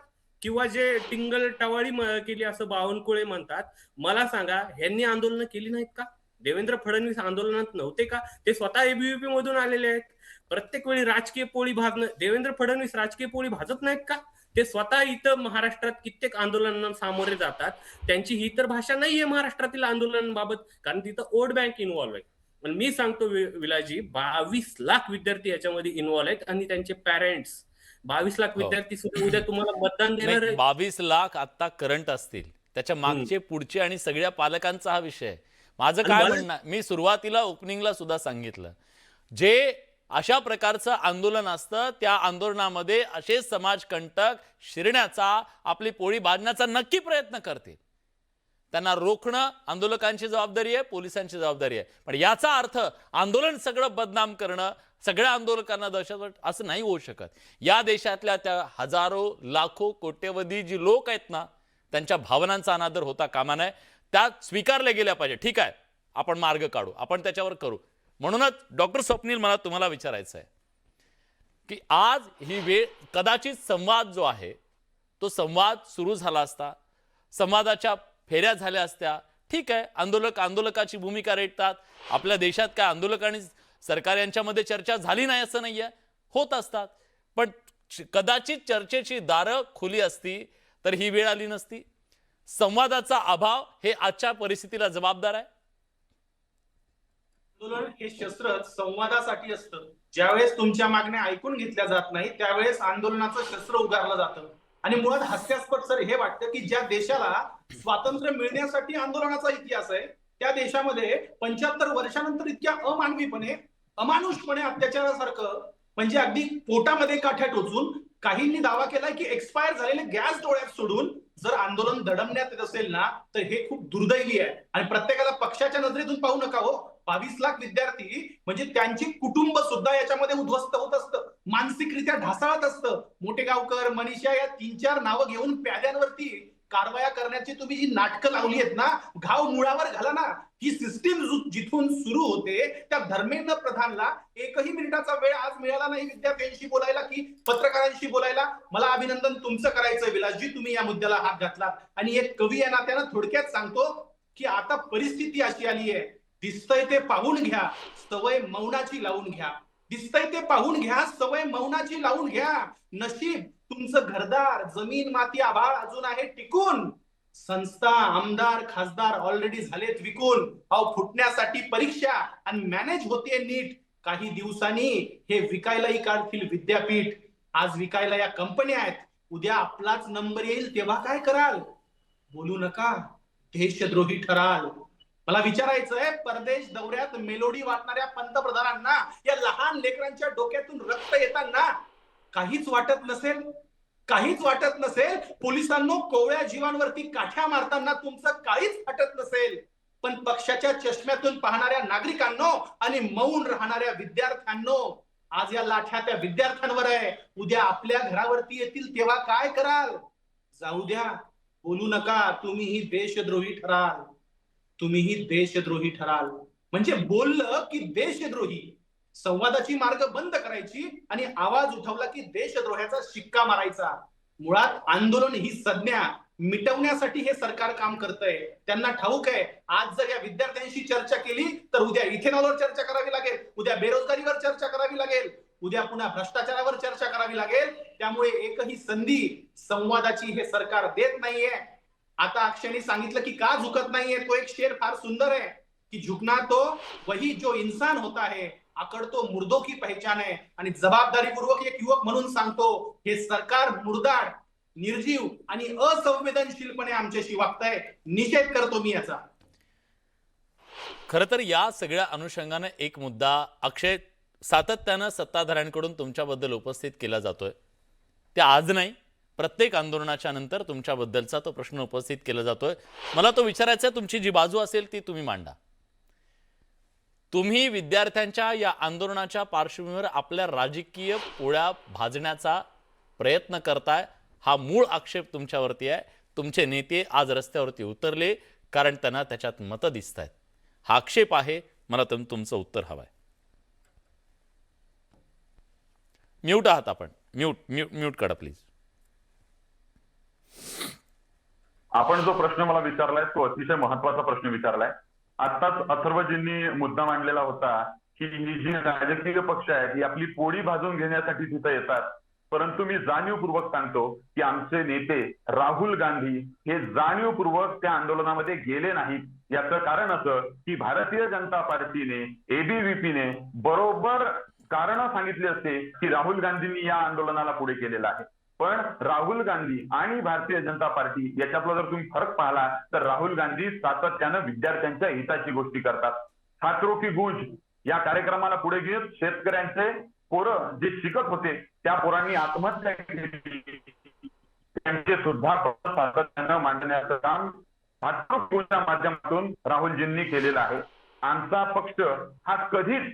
किंवा जे टिंगल टवाळी केली असं बावनकुळे म्हणतात. मला सांगा, ह्यांनी आंदोलनं केली नाहीत का? देवेंद्र फडणवीस आंदोलनात नव्हते का? ते स्वतः एबीव्हीपी मधून आलेले आहेत. प्रत्येक वेळी राजकीय पोळी भाजणं, देवेंद्र फडणवीस राजकीय पोळी भाजत नाहीत का? ते स्वतः इथं महाराष्ट्रात कित्येक आंदोलनांना सामोरे जातात. त्यांची ही तर भाषा नाहीये महाराष्ट्रातील आंदोलनांबाबत, कारण तिथं वोट बँक इन्व्हॉल्व्ह आहे. पण मी सांगतो विलाजी, 22 लाख विद्यार्थी याच्यामध्ये इन्व्हॉल्व्ह आहेत आणि त्यांचे पॅरेंट्स. 22 लाख विद्यार्थी सुद्धा उद्या तुम्हाला मतदान देणार आहे. 22 लाख आता करंट असतील, त्याच्या मागचे पुढचे आणि सगळ्या पालकांचा हा विषय आहे. माझं काय म्हणणं, मी सुरुवातीला ओपनिंगला सुद्धा सांगितलं, जे अशा प्रकारचं आंदोलन असतं त्या आंदोलनामध्ये असे समाजकंटक शिरण्याचा, आपली पोळी बांधण्याचा नक्की प्रयत्न करतील. त्यांना रोखणं आंदोलकांची जबाबदारी आहे, पोलिसांची जबाबदारी आहे. पण याचा अर्थ आंदोलन सगळं बदनाम करणं, सगळ्या आंदोलकांना दहशतवाद असं नाही होऊ शकत. या देशातल्या त्या हजारो लाखो कोट्यवधी जी लोक आहेत ना, त्यांच्या भावनांचा अनादर होता कामा नये. त्या स्वीकारल्या गेल्या पाहिजे. ठीक आहे, आपण मार्ग काढू, आपण त्याच्यावर करू. म्हणूनच डॉक्टर स्वप्नील, मला तुम्हाला विचारायचं आहे की आज ही वेळ, कदाचित संवाद जो आहे तो संवाद सुरू झाला असता, संवादाच्या फेऱ्या झाल्या असत्या. ठीक आहे, आंदोलकाची भूमिका रेटतात. आपल्या देशात काय आंदोलक आणि सरकार यांच्यामध्ये चर्चा झाली नाही असं नाहीये, होत असतात. पण कदाचित चर्चेची दारं खुली असती तर ही वेळ आली नसती. संवादाचा अभाव हे आजच्या परिस्थितीला जबाबदार आहे. आंदोलन हे शस्त्र संवादासाठी असतं. ज्यावेळेस तुमच्या मागण्या ऐकून घेतल्या जात नाही त्यावेळेस आंदोलनाचं शस्त्र उगारलं जातं. आणि मुळात हास्यास्पद सर हे वाटतं की ज्या देशाला स्वातंत्र्य मिळण्यासाठी आंदोलनाचा इतिहास आहे त्या देशामध्ये 75 वर्षानंतर इतक्या अमानवीपणे, अमानुषपणे अत्याचारासारखं, म्हणजे अगदी पोटामध्ये काठ्या टोचून काहींनी दावा केलाय की एक्सपायर झालेले गॅस डोळ्यात सोडून जर आंदोलन दडमण्यात येत असेल ना तर हे खूप दुर्दैवी आहे. आणि प्रत्येकाला पक्षाच्या नजरेतून पाहू नका हो. 22 लाख विद्यार्थी म्हणजे त्यांची कुटुंब सुद्धा याच्यामध्ये उद्ध्वस्त होत असतं, मानसिकरित्या ढासळत असतं. मोठेगावकर, मनीषा या 3-4 नावं घेऊन प्याद्यांवरती कारवाया करण्याची तुम्ही जी नाटकं लावली आहेत ना, घाव मुळावर घाला ना. ही सिस्टीम जिथून सुरू होते त्या धर्मेंद्र प्रधानला एकही मिनिटाचा वेळ आज मिळाला नाही विद्यार्थ्यांशी बोलायला की पत्रकारांशी बोलायला. मला अभिनंदन तुमचं करायचंय विलासजी, तुम्ही या मुद्द्याला हात घातलात. आणि एक कवी या नात्यानं थोडक्यात सांगतो की आता परिस्थिती अशी आली आहे, दिसतंय ते पाहून घ्या, सवय मौनाची लावून घ्या. दिसतंय ते पाहून घ्या, सवय मौनाची लावून घ्या. नशीब तुमचं घरदार, जमीन, माती, आभाळ अजून आहे टिकून. संस्था, आमदार, खासदार ऑलरेडी झालेत विकून. अहो, फुटण्यासाठी परीक्षा आणि मॅनेज होते नीट. काही दिवसांनी हे विकायलाही काढतील विद्यापीठ. आज विकायला या कंपन्या आहेत, उद्या आपलाच नंबर येईल तेव्हा काय कराल? बोलू नका, देशद्रोही ठराल. मला विचारायचं आहे, परदेश दौऱ्यात मेलोडी वाटणाऱ्या पंतप्रधानांना या लहान लेकरांच्या डोक्यातून रक्त येताना काहीच वाटत नसेल? काहीच वाटत नसेल? पोलिसांनो कोवळ्या जीवांवरती काठ्या मारताना तुमचं काहीच वाटत नसेल? पण पक्षाच्या चष्म्यातून पाहणाऱ्या नागरिकांनो आणि मौन राहणाऱ्या विद्यार्थ्यांनो, आज या लाठ्या त्या विद्यार्थ्यांवर आहे, उद्या आपल्या घरावरती येतील तेव्हा काय कराल? जाऊ द्या, बोलू नका, तुम्हीही देशद्रोही ठराल. तुम्हीही देशद्रोही ठराल. म्हणजे बोललं की देशद्रोही. संवादाची मार्ग बंद करायची आणि आवाज उठवला की देशद्रोहाचा शिक्का मारायचा. मुळात आंदोलन ही संज्ञा मिटवण्यासाठी हे सरकार काम करतंय. त्यांना ठाऊक आहे, आज जर या विद्यार्थ्यांशी चर्चा केली तर उद्या इथेनॉलवर चर्चा करावी लागेल, उद्या बेरोजगारीवर चर्चा करावी लागेल, उद्या पुन्हा भ्रष्टाचारावर चर्चा करावी लागेल. त्यामुळे एकही संधी संवादाची हे सरकार देत नाहीये. आता अक्षयने सांगितलं की का झुकत नाहीये, तो एक शेर फार सुंदर आहे की झुकना तो वही जो इंसान होता है, आकड़ तो मुर्दों की पहचान है. आणि जबाबदारीपूर्वक एक युवक म्हणून सांगतो, हे सरकार मुर्दाड, निर्जीव आणि असंवेदनशीलपणे आमच्याशी वागतंय. निषेध करतो मी याचा. खरं तर या सगळ्या अनुषंगाने एक मुद्दा अक्षय सातत्यानं सत्ताधाऱ्यांकडून तुमच्याबद्दल उपस्थित केला जातोय. ते आज नाही, प्रत्येक आंदोलनाच्या नंतर तुमच्याबद्दलचा तो प्रश्न उपस्थित केला जातोय. मला तो विचारायचा आहे, तुमची जी बाजू असेल ती तुम्ही मांडा. तुम्ही विद्यार्थ्यांच्या या आंदोलनाच्या पार्श्वभूमीवर आपल्या राजकीय पोळ्या भाजण्याचा प्रयत्न करताय, हा मूळ आक्षेप तुमच्यावरती आहे. तुमचे नेते आज रस्त्यावरती उतरले कारण त्यांना त्याच्यात मतं दिसत आहेत. हा आक्षेप आहे. मला तुमचं उत्तर हवंय. म्यूट आहात आपण. म्यूट करा प्लीज. आपण जो प्रश्न मला विचारलाय तो अतिशय महत्वाचा प्रश्न विचारलाय. आताच अथर्वजींनी मुद्दा मांडलेला होता की ही जी राजकीय पक्ष आहेत ही आपली पोळी भाजून घेण्यासाठी तिथे येतात. परंतु मी जाणीवपूर्वक सांगतो की आमचे नेते राहुल गांधी हे जाणीवपूर्वक त्या आंदोलनामध्ये गेले नाहीत. याचं कारण असं की भारतीय जनता पार्टीने, एबीव्हीपीने बरोबर कारण सांगितली असते की राहुल गांधींनी या आंदोलनाला पुढे केलेलं आहे. पण राहुल गांधी आणि भारतीय जनता पार्टी याच्यातला जर तुम्ही फरक पाहिला तर राहुल गांधी सातत्यानं विद्यार्थ्यांच्या हिताची गोष्टी करतात. छात्रों की गूंज या कार्यक्रमाला पुढे घेत शेतकऱ्यांचे पोरं जे शिकत होते त्या पोरांनी आत्महत्या केली, त्यांचे सुद्धा सातत्यानं मांडण्याचं काम छात्रों की गूंजच्या माध्यमातून राहुलजींनी केलेलं आहे. आमचा पक्ष हा कधीच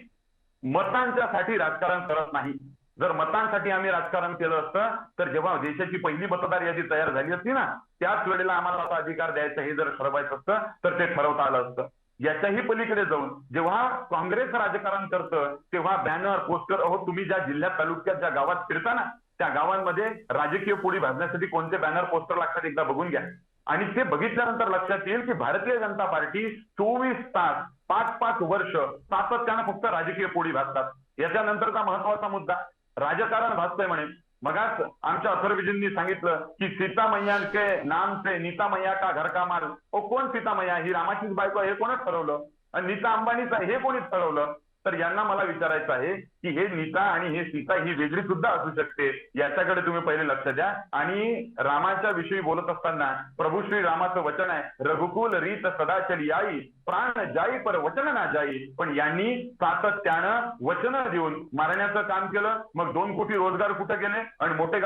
मतांच्यासाठी राजकारण करत नाही. जर मतांसाठी आम्ही राजकारण केलं असतं तर जेव्हा देशाची पहिली मतदार यादी तयार झाली असती ना, त्याच वेळेला आम्हाला आता अधिकार द्यायचा हे जर ठरवायचं असतं तर ते ठरवता आलं असतं. याच्याही पलीकडे जाऊन जेव्हा काँग्रेस राजकारण करतं तेव्हा बॅनर, पोस्टर, तुम्ही ज्या जिल्ह्यात, तालुक्यात, ज्या गावात फिरता ना त्या गावांमध्ये राजकीय पोळी भाजण्यासाठी कोणते बॅनर, पोस्टर लागतात एकदा बघून घ्या. आणि ते बघितल्यानंतर लक्षात येईल की भारतीय जनता पार्टी 24 तास 5-5 वर्ष सातत्यानं फक्त राजकीय पोळी भाजतात. याच्यानंतरचा महत्वाचा मुद्दा राजकारण भासतंय म्हणे. मगाच आमच्या अथर्वजींनी सांगितलं की सीता मैया के नाम से नीता मैया का घर का माल. कोण सीता मैया? ही रामाचीच बायको, हे कोणच ठरवलं? आणि नीता अंबानीचा हे कोणीच ठरवलं? तर यांना मला विचारायचं आहे की हे नीता आणि हे सीता ही वेगळी सुद्धा असू शकते, याच्याकडे तुम्ही पहिले लक्ष द्या. आणि रामाच्या विषयी बोलत असताना प्रभू श्री रामाचं वचन आहे, रघुकुल रीत सदा चली आई, प्राण जाई पर वचन ना जाई. पण यांनी सातत्यानं वचन देऊन मारण्याचं काम केलं. मग 2 कोटी रोजगार कुठे गेले? आणि मोठे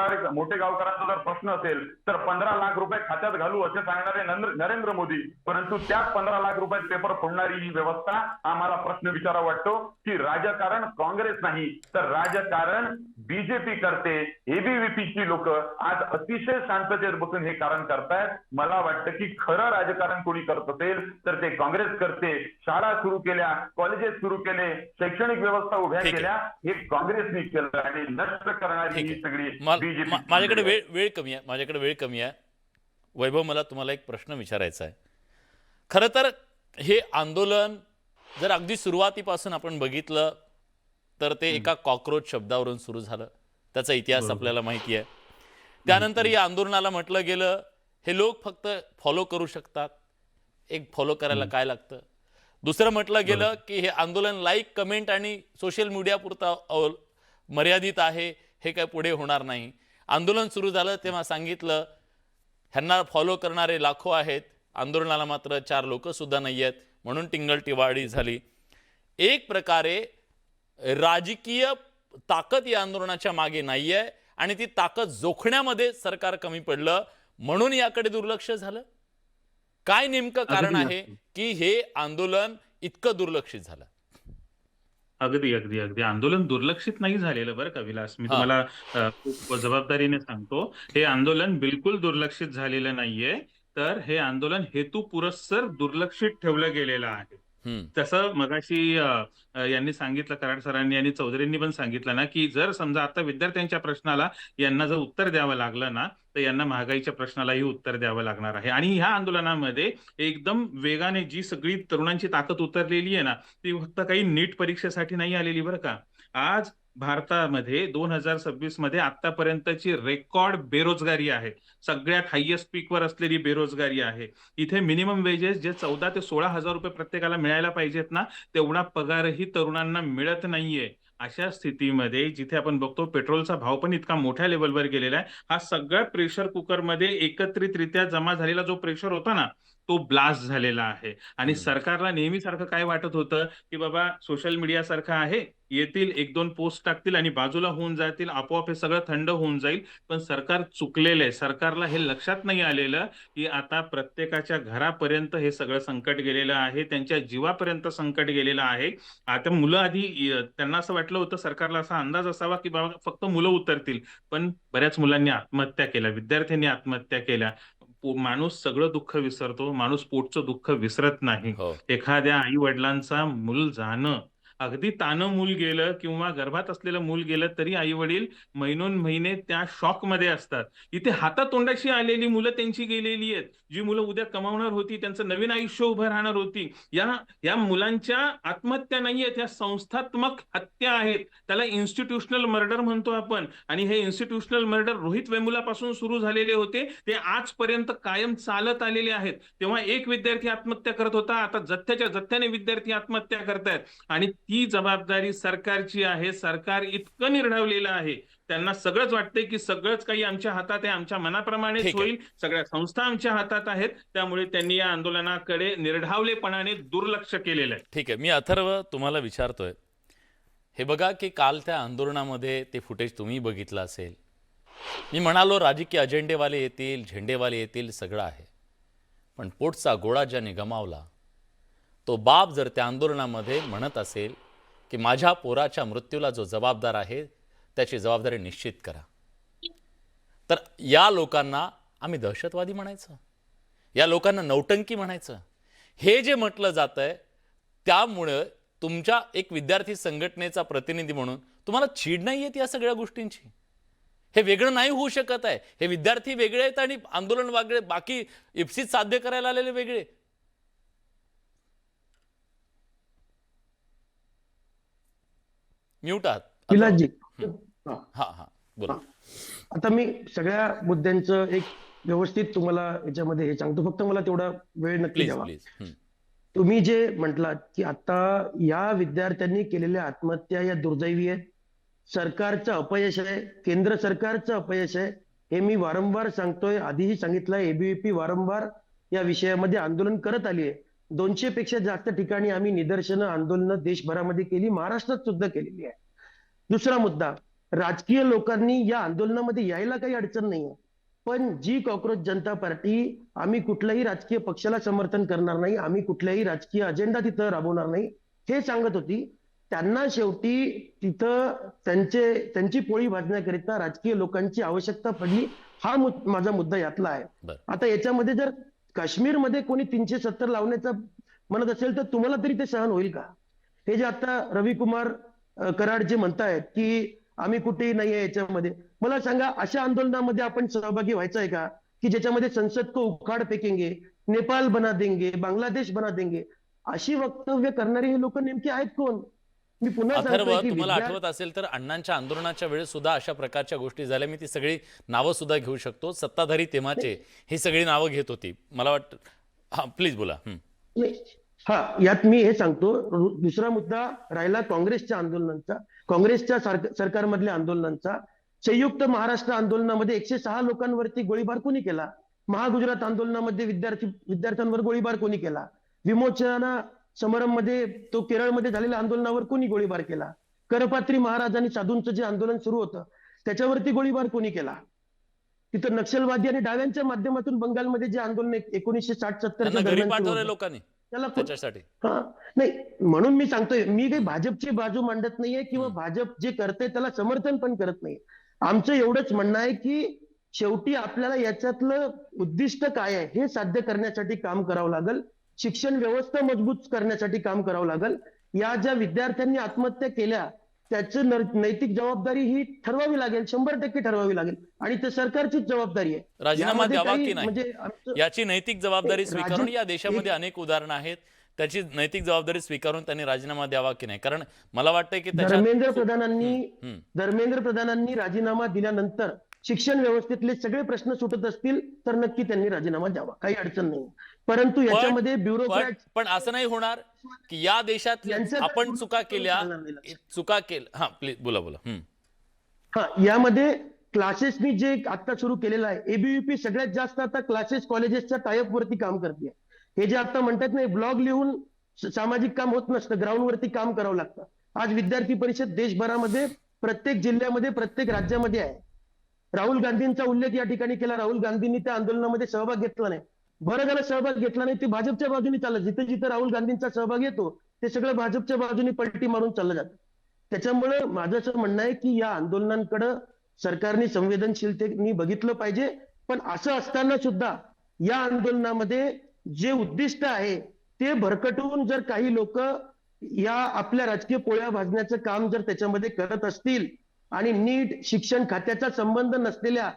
गावकऱ्यांचा जर प्रश्न असेल तर 15 लाख रुपये खात्यात घालू असे सांगणारे नरेंद्र मोदी, परंतु त्याच 15 लाख रुपयात पेपर फोडणारी ही व्यवस्था. आम्हाला प्रश्न विचारा वाटतो की राजकारण काँग्रेस नाही तर राजकारण बीजेपी करते. एबीव्हीपीची लोक आज अतिशय शांततेत बसून हे कारण करतायत. मला वाटतं की खरं राजकारण कोणी करत असेल तर ते काँग्रेस करते. शाळा सुरू केल्या, कॉलेजेस सुरू केले, शैक्षणिक व्यवस्था उभ्या केल्या, हे काँग्रेसने केलं. आणि नष्ट करणारी ही सगळी बीजेपी. माझ्याकडे वेळ कमी आहे. वैभव, मला तुम्हाला एक प्रश्न विचारायचा आहे. खरं तर हे आंदोलन जर अगदी सुरुवातीपासून आपण बघितलं तर ते एका कॉकरोच शब्दावरून सुरू झालं. त्याचा इतिहास आपल्याला माहिती आहे. त्यानंतर या आंदोलनाला म्हटलं गेलं हे लोक फक्त फॉलो करू शकतात. एक फॉलो करायला काय लागतं? दुसरं म्हटलं गेलं की हे आंदोलन लाईक, कमेंट आणि सोशल मीडिया पुरता मर्यादित आहे, हे काय पुढे होणार नाही. आंदोलन सुरू झालं तेव्हा सांगितलं ह्यांना फॉलो करणारे लाखो आहेत, आंदोलनाला मात्र 4 लोक सुद्धा नाही आहेत. म्हणून टिंगलटिवाडी झाली. एक प्रकारे राजकीय ताकद या आंदोलनाच्या मागे नाहीये आणि ती ताकद जोखण्यामध्ये सरकार कमी पडलं म्हणून याकडे दुर्लक्ष झालं. काय नेमकं कारण आहे की हे आंदोलन इतकं दुर्लक्षित झालं? अगदी अगदी अगदी आंदोलन दुर्लक्षित नाही झालेलं बरं का विलास, मी तुम्हाला खूप जबाबदारीने सांगतो, हे आंदोलन बिलकुल दुर्लक्षित झालेलं नाहीये, तर हे आंदोलन हेतू पुरस्सर दुर्लक्षित ठेवलं गेलेलं आहे. तसं मगाशी यांनी सांगितलं, कराड सरांनी आणि चौधरींनी पण सांगितलं ना, की जर समजा आता विद्यार्थ्यांच्या प्रश्नाला यांना जर उत्तर द्यावं लागलं ना, तर यांना महागाईच्या प्रश्नालाही उत्तर द्यावं लागणार आहे. आणि ह्या आंदोलनामध्ये एकदम वेगाने जी सगळी तरुणांची ताकद उतरलेली आहे ना, ती फक्त काही नीट परीक्षेसाठी नाही आलेली बरं का. आज भारतामध्ये 2026 मध्ये आतापर्यंतची रेकॉर्ड बेरोजगारी आहे, सगळ्यात हायएस्ट पीकवर असलेली बेरोजगारी आहे. इथे मिनिमम वेजेस जे 14 ते 16 हजार रुपये प्रत्येकाला मिळायला पाहिजेत ना, तेवढा पगारही तरुणांना मिळत नाहीये. अशा स्थितीमध्ये जिथे आपण बघतो पेट्रोलचा भाव पण इतका मोठ्या लेवलवर गेलेला आहे, हा सगळ्या प्रेशर कुकरमध्ये एकत्रितरित्या जमा झालेला जो प्रेशर होता ना, तो ब्लास्ट झालेला आहे. आणि सरकारला नेहमीसारखं काय वाटत होतं की बाबा सोशल मीडिया सारखं आहे, येतील 1-2 पोस्ट टाकतील आणि बाजूला होऊन जातील, आपोआप हे सगळं थंड होऊन जाईल. पण सरकार चुकलेलं आहे. सरकारला हे लक्षात नाही आलेलं की आता प्रत्येकाच्या घरापर्यंत हे सगळं संकट गेलेलं आहे, त्यांच्या जीवापर्यंत संकट गेलेलं आहे. आता मुलं आधी त्यांना असं वाटलं होतं, सरकारला असा अंदाज असावा की बाबा फक्त मुलं उतरतील, पण बऱ्याच मुलांनी आत्महत्या केल्या, विद्यार्थ्यांनी आत्महत्या केल्या. माणूस सगळं दुःख विसरतो, माणूस पोटचं दुःख विसरत नाही. एखाद्या आई वडिलांचा मूल जाणं, अगदी तानं मूल गेलं किंवा गर्भात असलेलं मूल गेलं तरी आई वडील महिनोन-महिने त्या शॉक मध्ये असतात. इथे हातातोंडाशी आलेली मुलं त्यांची गेलेली आहेत, जी मुलं उद्या कमावणार होती, त्यांचं नवीन आयुष्य उभं राहणार होती. या मुलांच्या आत्महत्या नाहीयेत, या संस्थात्मक हत्या आहेत. त्याला इन्स्टिट्यूशनल मर्डर म्हणतो आपण. आणि हे इन्स्टिट्यूशनल मर्डर रोहित वेमुलापासून सुरू झालेले होते, ते आजपर्यंत कायम चालत आलेले आहेत. तेव्हा एक विद्यार्थी आत्महत्या करत होता, आता जथ्याच्या जथ्याने विद्यार्थी आत्महत्या करतायत. आणि ती जबाबदारी सरकारची आहे. सरकार इतकं निर्ढवलेलं आहे, त्यांना सगळंच वाटतंय की सगळंच काही आमच्या हातात आहे, आमच्या मनाप्रमाणेच होईल, सगळ्या संस्था आमच्या हातात आहेत. त्यामुळे त्यांनी या आंदोलनाकडे निर्ढावलेपणाने दुर्लक्ष केलेलं आहे. ठीक आहे, मी अथर्व तुम्हाला विचारतोय, हे बघा की काल त्या आंदोलनामध्ये ते फुटेज तुम्ही बघितलं असेल. मी म्हणालो राजकीय अजेंडेवाले येतील, झेंडेवाले येतील, सगळं आहे, पण पोटचा गोळा ज्याने गमावला तो बाप जर त्या आंदोलनामध्ये म्हणत असेल की माझ्या पोराच्या मृत्यूला जो जबाबदार आहे त्याची जबाबदारी निश्चित करा, तर या लोकांना आम्ही दहशतवादी म्हणायचं, या लोकांना नौटंकी म्हणायचं? हे जे म्हटलं जातंय त्यामुळे तुमच्या एक विद्यार्थी संघटनेचा प्रतिनिधी म्हणून तुम्हाला चीड नाही येत या सगळ्या गोष्टींची? हे वेगळं नाही होऊ शकत आहे? हे विद्यार्थी वेगळे आहेत आणि आंदोलन वेगळे, बाकी इप्सित साध्य करायला आलेले वेगळे. म्यूट आहात विलासजी. हा हा बोला. आता मी सगळ्या मुद्द्यांचं एक व्यवस्थित तुम्हाला याच्यामध्ये हे सांगतो, फक्त मला तेवढा वेळ नक्की प्लीज द्यावा. प्लीज. तुम्ही जे म्हटलात की आता या विद्यार्थ्यांनी केलेल्या आत्महत्या या दुर्दैवी आहेत, सरकारचं अपयश आहे, केंद्र सरकारचं अपयश आहे, हे मी वारंवार सांगतोय, आधीही सांगितलंय. एबीव्हीपी वारंवार या विषयामध्ये आंदोलन करत आली आहे. 200 पेक्षा जास्त ठिकाणी आम्ही निदर्शनं, आंदोलनं देशभरामध्ये केली, महाराष्ट्रात सुद्धा केलेली आहे. दुसरा मुद्दा, राजकीय लोकांनी या आंदोलनामध्ये यायला काही अडचण नाहीये, पण जी कॉक्रोच जनता पार्टी, आम्ही कुठल्याही राजकीय पक्षाला समर्थन करणार नाही, आम्ही कुठल्याही राजकीय अजेंडा तिथं राबवणार नाही, हे सांगत होती, त्यांना शेवटी तिथं त्यांची पोळी भाजण्याकरिता राजकीय लोकांची आवश्यकता पडली. हा माझा मुद्दा यातला आहे. आता याच्यामध्ये जर काश्मीरमध्ये कोणी 370 लावण्याचं म्हणत असेल तर तुम्हाला तरी ते सहन होईल का? हे जे आता रविकुमार कराड जे म्हणतायत की आम्ही कुठेही नाहीये याच्यामध्ये, मला सांगा अशा आंदोलनामध्ये आपण सहभागी व्हायचं आहे का की ज्याच्यामध्ये संसद को उखाड फेकेंगे, नेपाल बना देंगे, बांगलादेश बना देंगे, अशी वक्तव्य करणारे हे लोक नेमके आहेत कोण? मी पुन्हा अथर्व, तुम्हाला आठवत असेल तर अण्णांच्या आंदोलनाच्या वेळेस सुद्धा अशा प्रकारच्या गोष्टी झाल्या. मी ती सगळी नावं सुद्धा घेऊ शकतो. सत्ताधारी तेव्हाचे ही सगळी नावं घेत होती, मला वाटतं. हा प्लीज बोला. हा, यात मी हे सांगतो. दुसरा मुद्दा राहिला काँग्रेसच्या आंदोलनांचा, काँग्रेसच्या सरकारमधल्या आंदोलनांचा. संयुक्त महाराष्ट्र आंदोलनामध्ये 106 लोकांवरती गोळीबार कोणी केला? महागुजरात आंदोलनामध्ये विद्यार्थ्यांवर गोळीबार कोणी केला? विमोचना समारंभमध्ये तो केरळमध्ये झालेल्या आंदोलनावर कोणी गोळीबार केला? करपात्री महाराज आणि साधूंचं जे आंदोलन सुरू होतं त्याच्यावरती गोळीबार कोणी केला? तिथं नक्षलवादी आणि डाव्यांच्या माध्यमातून बंगालमध्ये जे आंदोलन 1960-70 त्यांना घरी पाठवलंय लोकांनी त्याला त्याच्यासाठी. हा नाही, म्हणून मी सांगतोय, मी काही भाजपची बाजू मांडत नाहीये किंवा भाजप जे करते त्याला समर्थन पण करत नाही. आमचं एवढंच म्हणणं आहे की शेवटी आपल्याला याच्यातलं उद्दिष्ट काय आहे हे साध्य करण्यासाठी काम करावं लागेल. शिक्षण व्यवस्था मजबूत करण्यासाठी काम करावं लागेल. या ज्या विद्यार्थ्यांनी आत्महत्या केल्या त्याची नैतिक जबाबदारी ही ठरवावी लागेल, 100% ठरवावी लागेल आणि ते सरकारचीच जबाबदारी आहे. राजीनामा यामध्ये द्यावा काही की नाही म्हणजे आमचं- याची नैतिक जबाबदारी स्वीकारून, राजीव- या देशामध्ये अनेक उदाहरणं आहेत, त्याची नैतिक जबाबदारी स्वीकारून त्यांनी राजीनामा द्यावा की नाही? कारण मला वाटतं की त्याच्यात धर्मेंद्र प्रधानांनी राजीनामा दिल्यानंतर शिक्षण व्यवस्थेतले सगळे प्रश्न सुटत असतील तर नक्की त्यांनी राजीनामा द्यावा, काही अडचण नाही. परंतु याच्यामध्ये ब्युरोक्रॅट पण असं नाही होणार की या देशात आपण चुका केल्या. हा प्लीज बोला. हा, यामध्ये क्लासेसनी जे आता सुरू केलेलं आहे, एबीव्हीपी सगळ्यात जास्त आता क्लासेस कॉलेजेसच्या टायअप वरती काम करते. हे जे आता म्हणतात नाही, ब्लॉग लिहून सामाजिक काम होत नसतं, ग्राउंड वरती काम करावं लागतं. आज विद्यार्थी परिषद देशभरामध्ये प्रत्येक जिल्ह्यामध्ये प्रत्येक राज्यामध्ये आहे. राहुल गांधींचा उल्लेख या ठिकाणी केला. राहुल गांधींनी त्या आंदोलनामध्ये सहभाग घेतला नाही. बरं झालं सहभाग घेतला नाही, ते भाजपच्या बाजूने चाललं. जिथे जिथे राहुल गांधींचा सहभाग येतो ते सगळं भाजपच्या बाजूने पलटी मारून चाललं जातं. त्याच्यामुळे माझं असं म्हणणं आहे की या आंदोलनांकडे सरकारने संवेदनशीलतेने बघितलं पाहिजे. पण असं असताना सुद्धा या आंदोलनामध्ये जे उद्दिष्ट आहे ते भरकटवून जर काही लोक या आपल्या राजकीय पोळ्या भाजण्याचं काम जर त्याच्यामध्ये करत असतील आणि नीट शिक्षण खात्याचा संबंध नसलेल्या,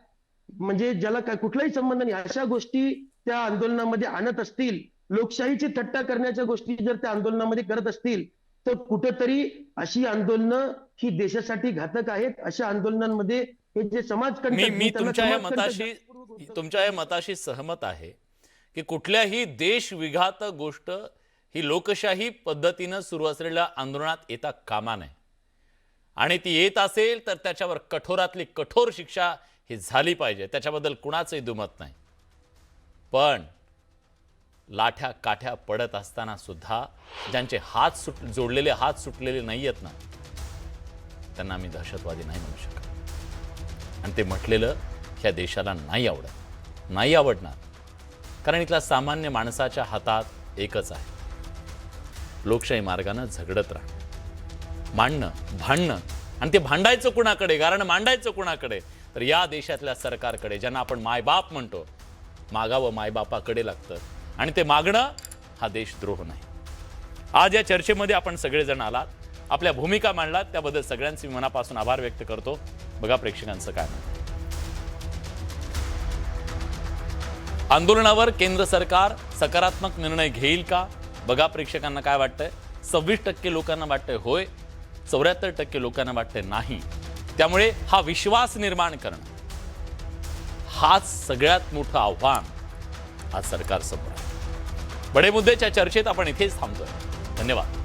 म्हणजे ज्याला काय कुठलाही संबंध नाही, अशा गोष्टी त्या आंदोलनामध्ये आणत असतील, लोकशाहीची थट्टा करण्याच्या गोष्टी जर त्या आंदोलनामध्ये करत असतील तर कुठंतरी अशी आंदोलनं ही देशासाठी घातक आहेत. अशा आंदोलनांमध्ये हे जे मी तुमच्या या मताशी सहमत आहे की कुठल्याही देश विघातक गोष्ट ही लोकशाही पद्धतीनं सुरू असलेल्या आंदोलनात येता कामा नये आणि ती येत असेल तर त्याच्यावर कठोरातली कठोर शिक्षा ही झाली पाहिजे. त्याच्याबद्दल कुणाचंही दुमत नाही. पण लाठ्या काठ्या पडत असताना सुद्धा ज्यांचे जोडलेले हात सुटलेले नाही आहेत ना, त्यांना आम्ही दहशतवादी नाही म्हणू शकत. आणि ते म्हटलेलं ह्या देशाला नाही आवडणार. कारण इथल्या सामान्य माणसाच्या हातात एकच आहे, लोकशाही मार्गाने झगडत राहणं, मांडणं, भांडणं. आणि ते भांडायचं कुणाकडे, कारण मांडायचं कुणाकडे, तर या देशातल्या सरकारकडे, ज्यांना आपण मायबाप म्हणतो. मागावं मायबापाकडे लागतं आणि ते मागणं हा देशद्रोह नाही. आज या चर्चेमध्ये आपण सगळेजण आलात, आपल्या भूमिका मांडलात, त्याबद्दल सगळ्यांचे मनापासून आभार व्यक्त करतो. बघा प्रेक्षकांचं काय म्हणतं. आंदोलनावर केंद्र सरकार सकारात्मक निर्णय घेईल का? बघा प्रेक्षकांना काय वाटतंय. 26% लोकांना वाटतंय होय, 74% लोकांना वाटतंय नाही. त्यामुळे हा विश्वास निर्माण करणं हाच सगळ्यात मोठं आव्हान आज सरकारसमोर आहे. बडे मुद्देच्या चर्चेत आपण इथेच थांबतोय. धन्यवाद.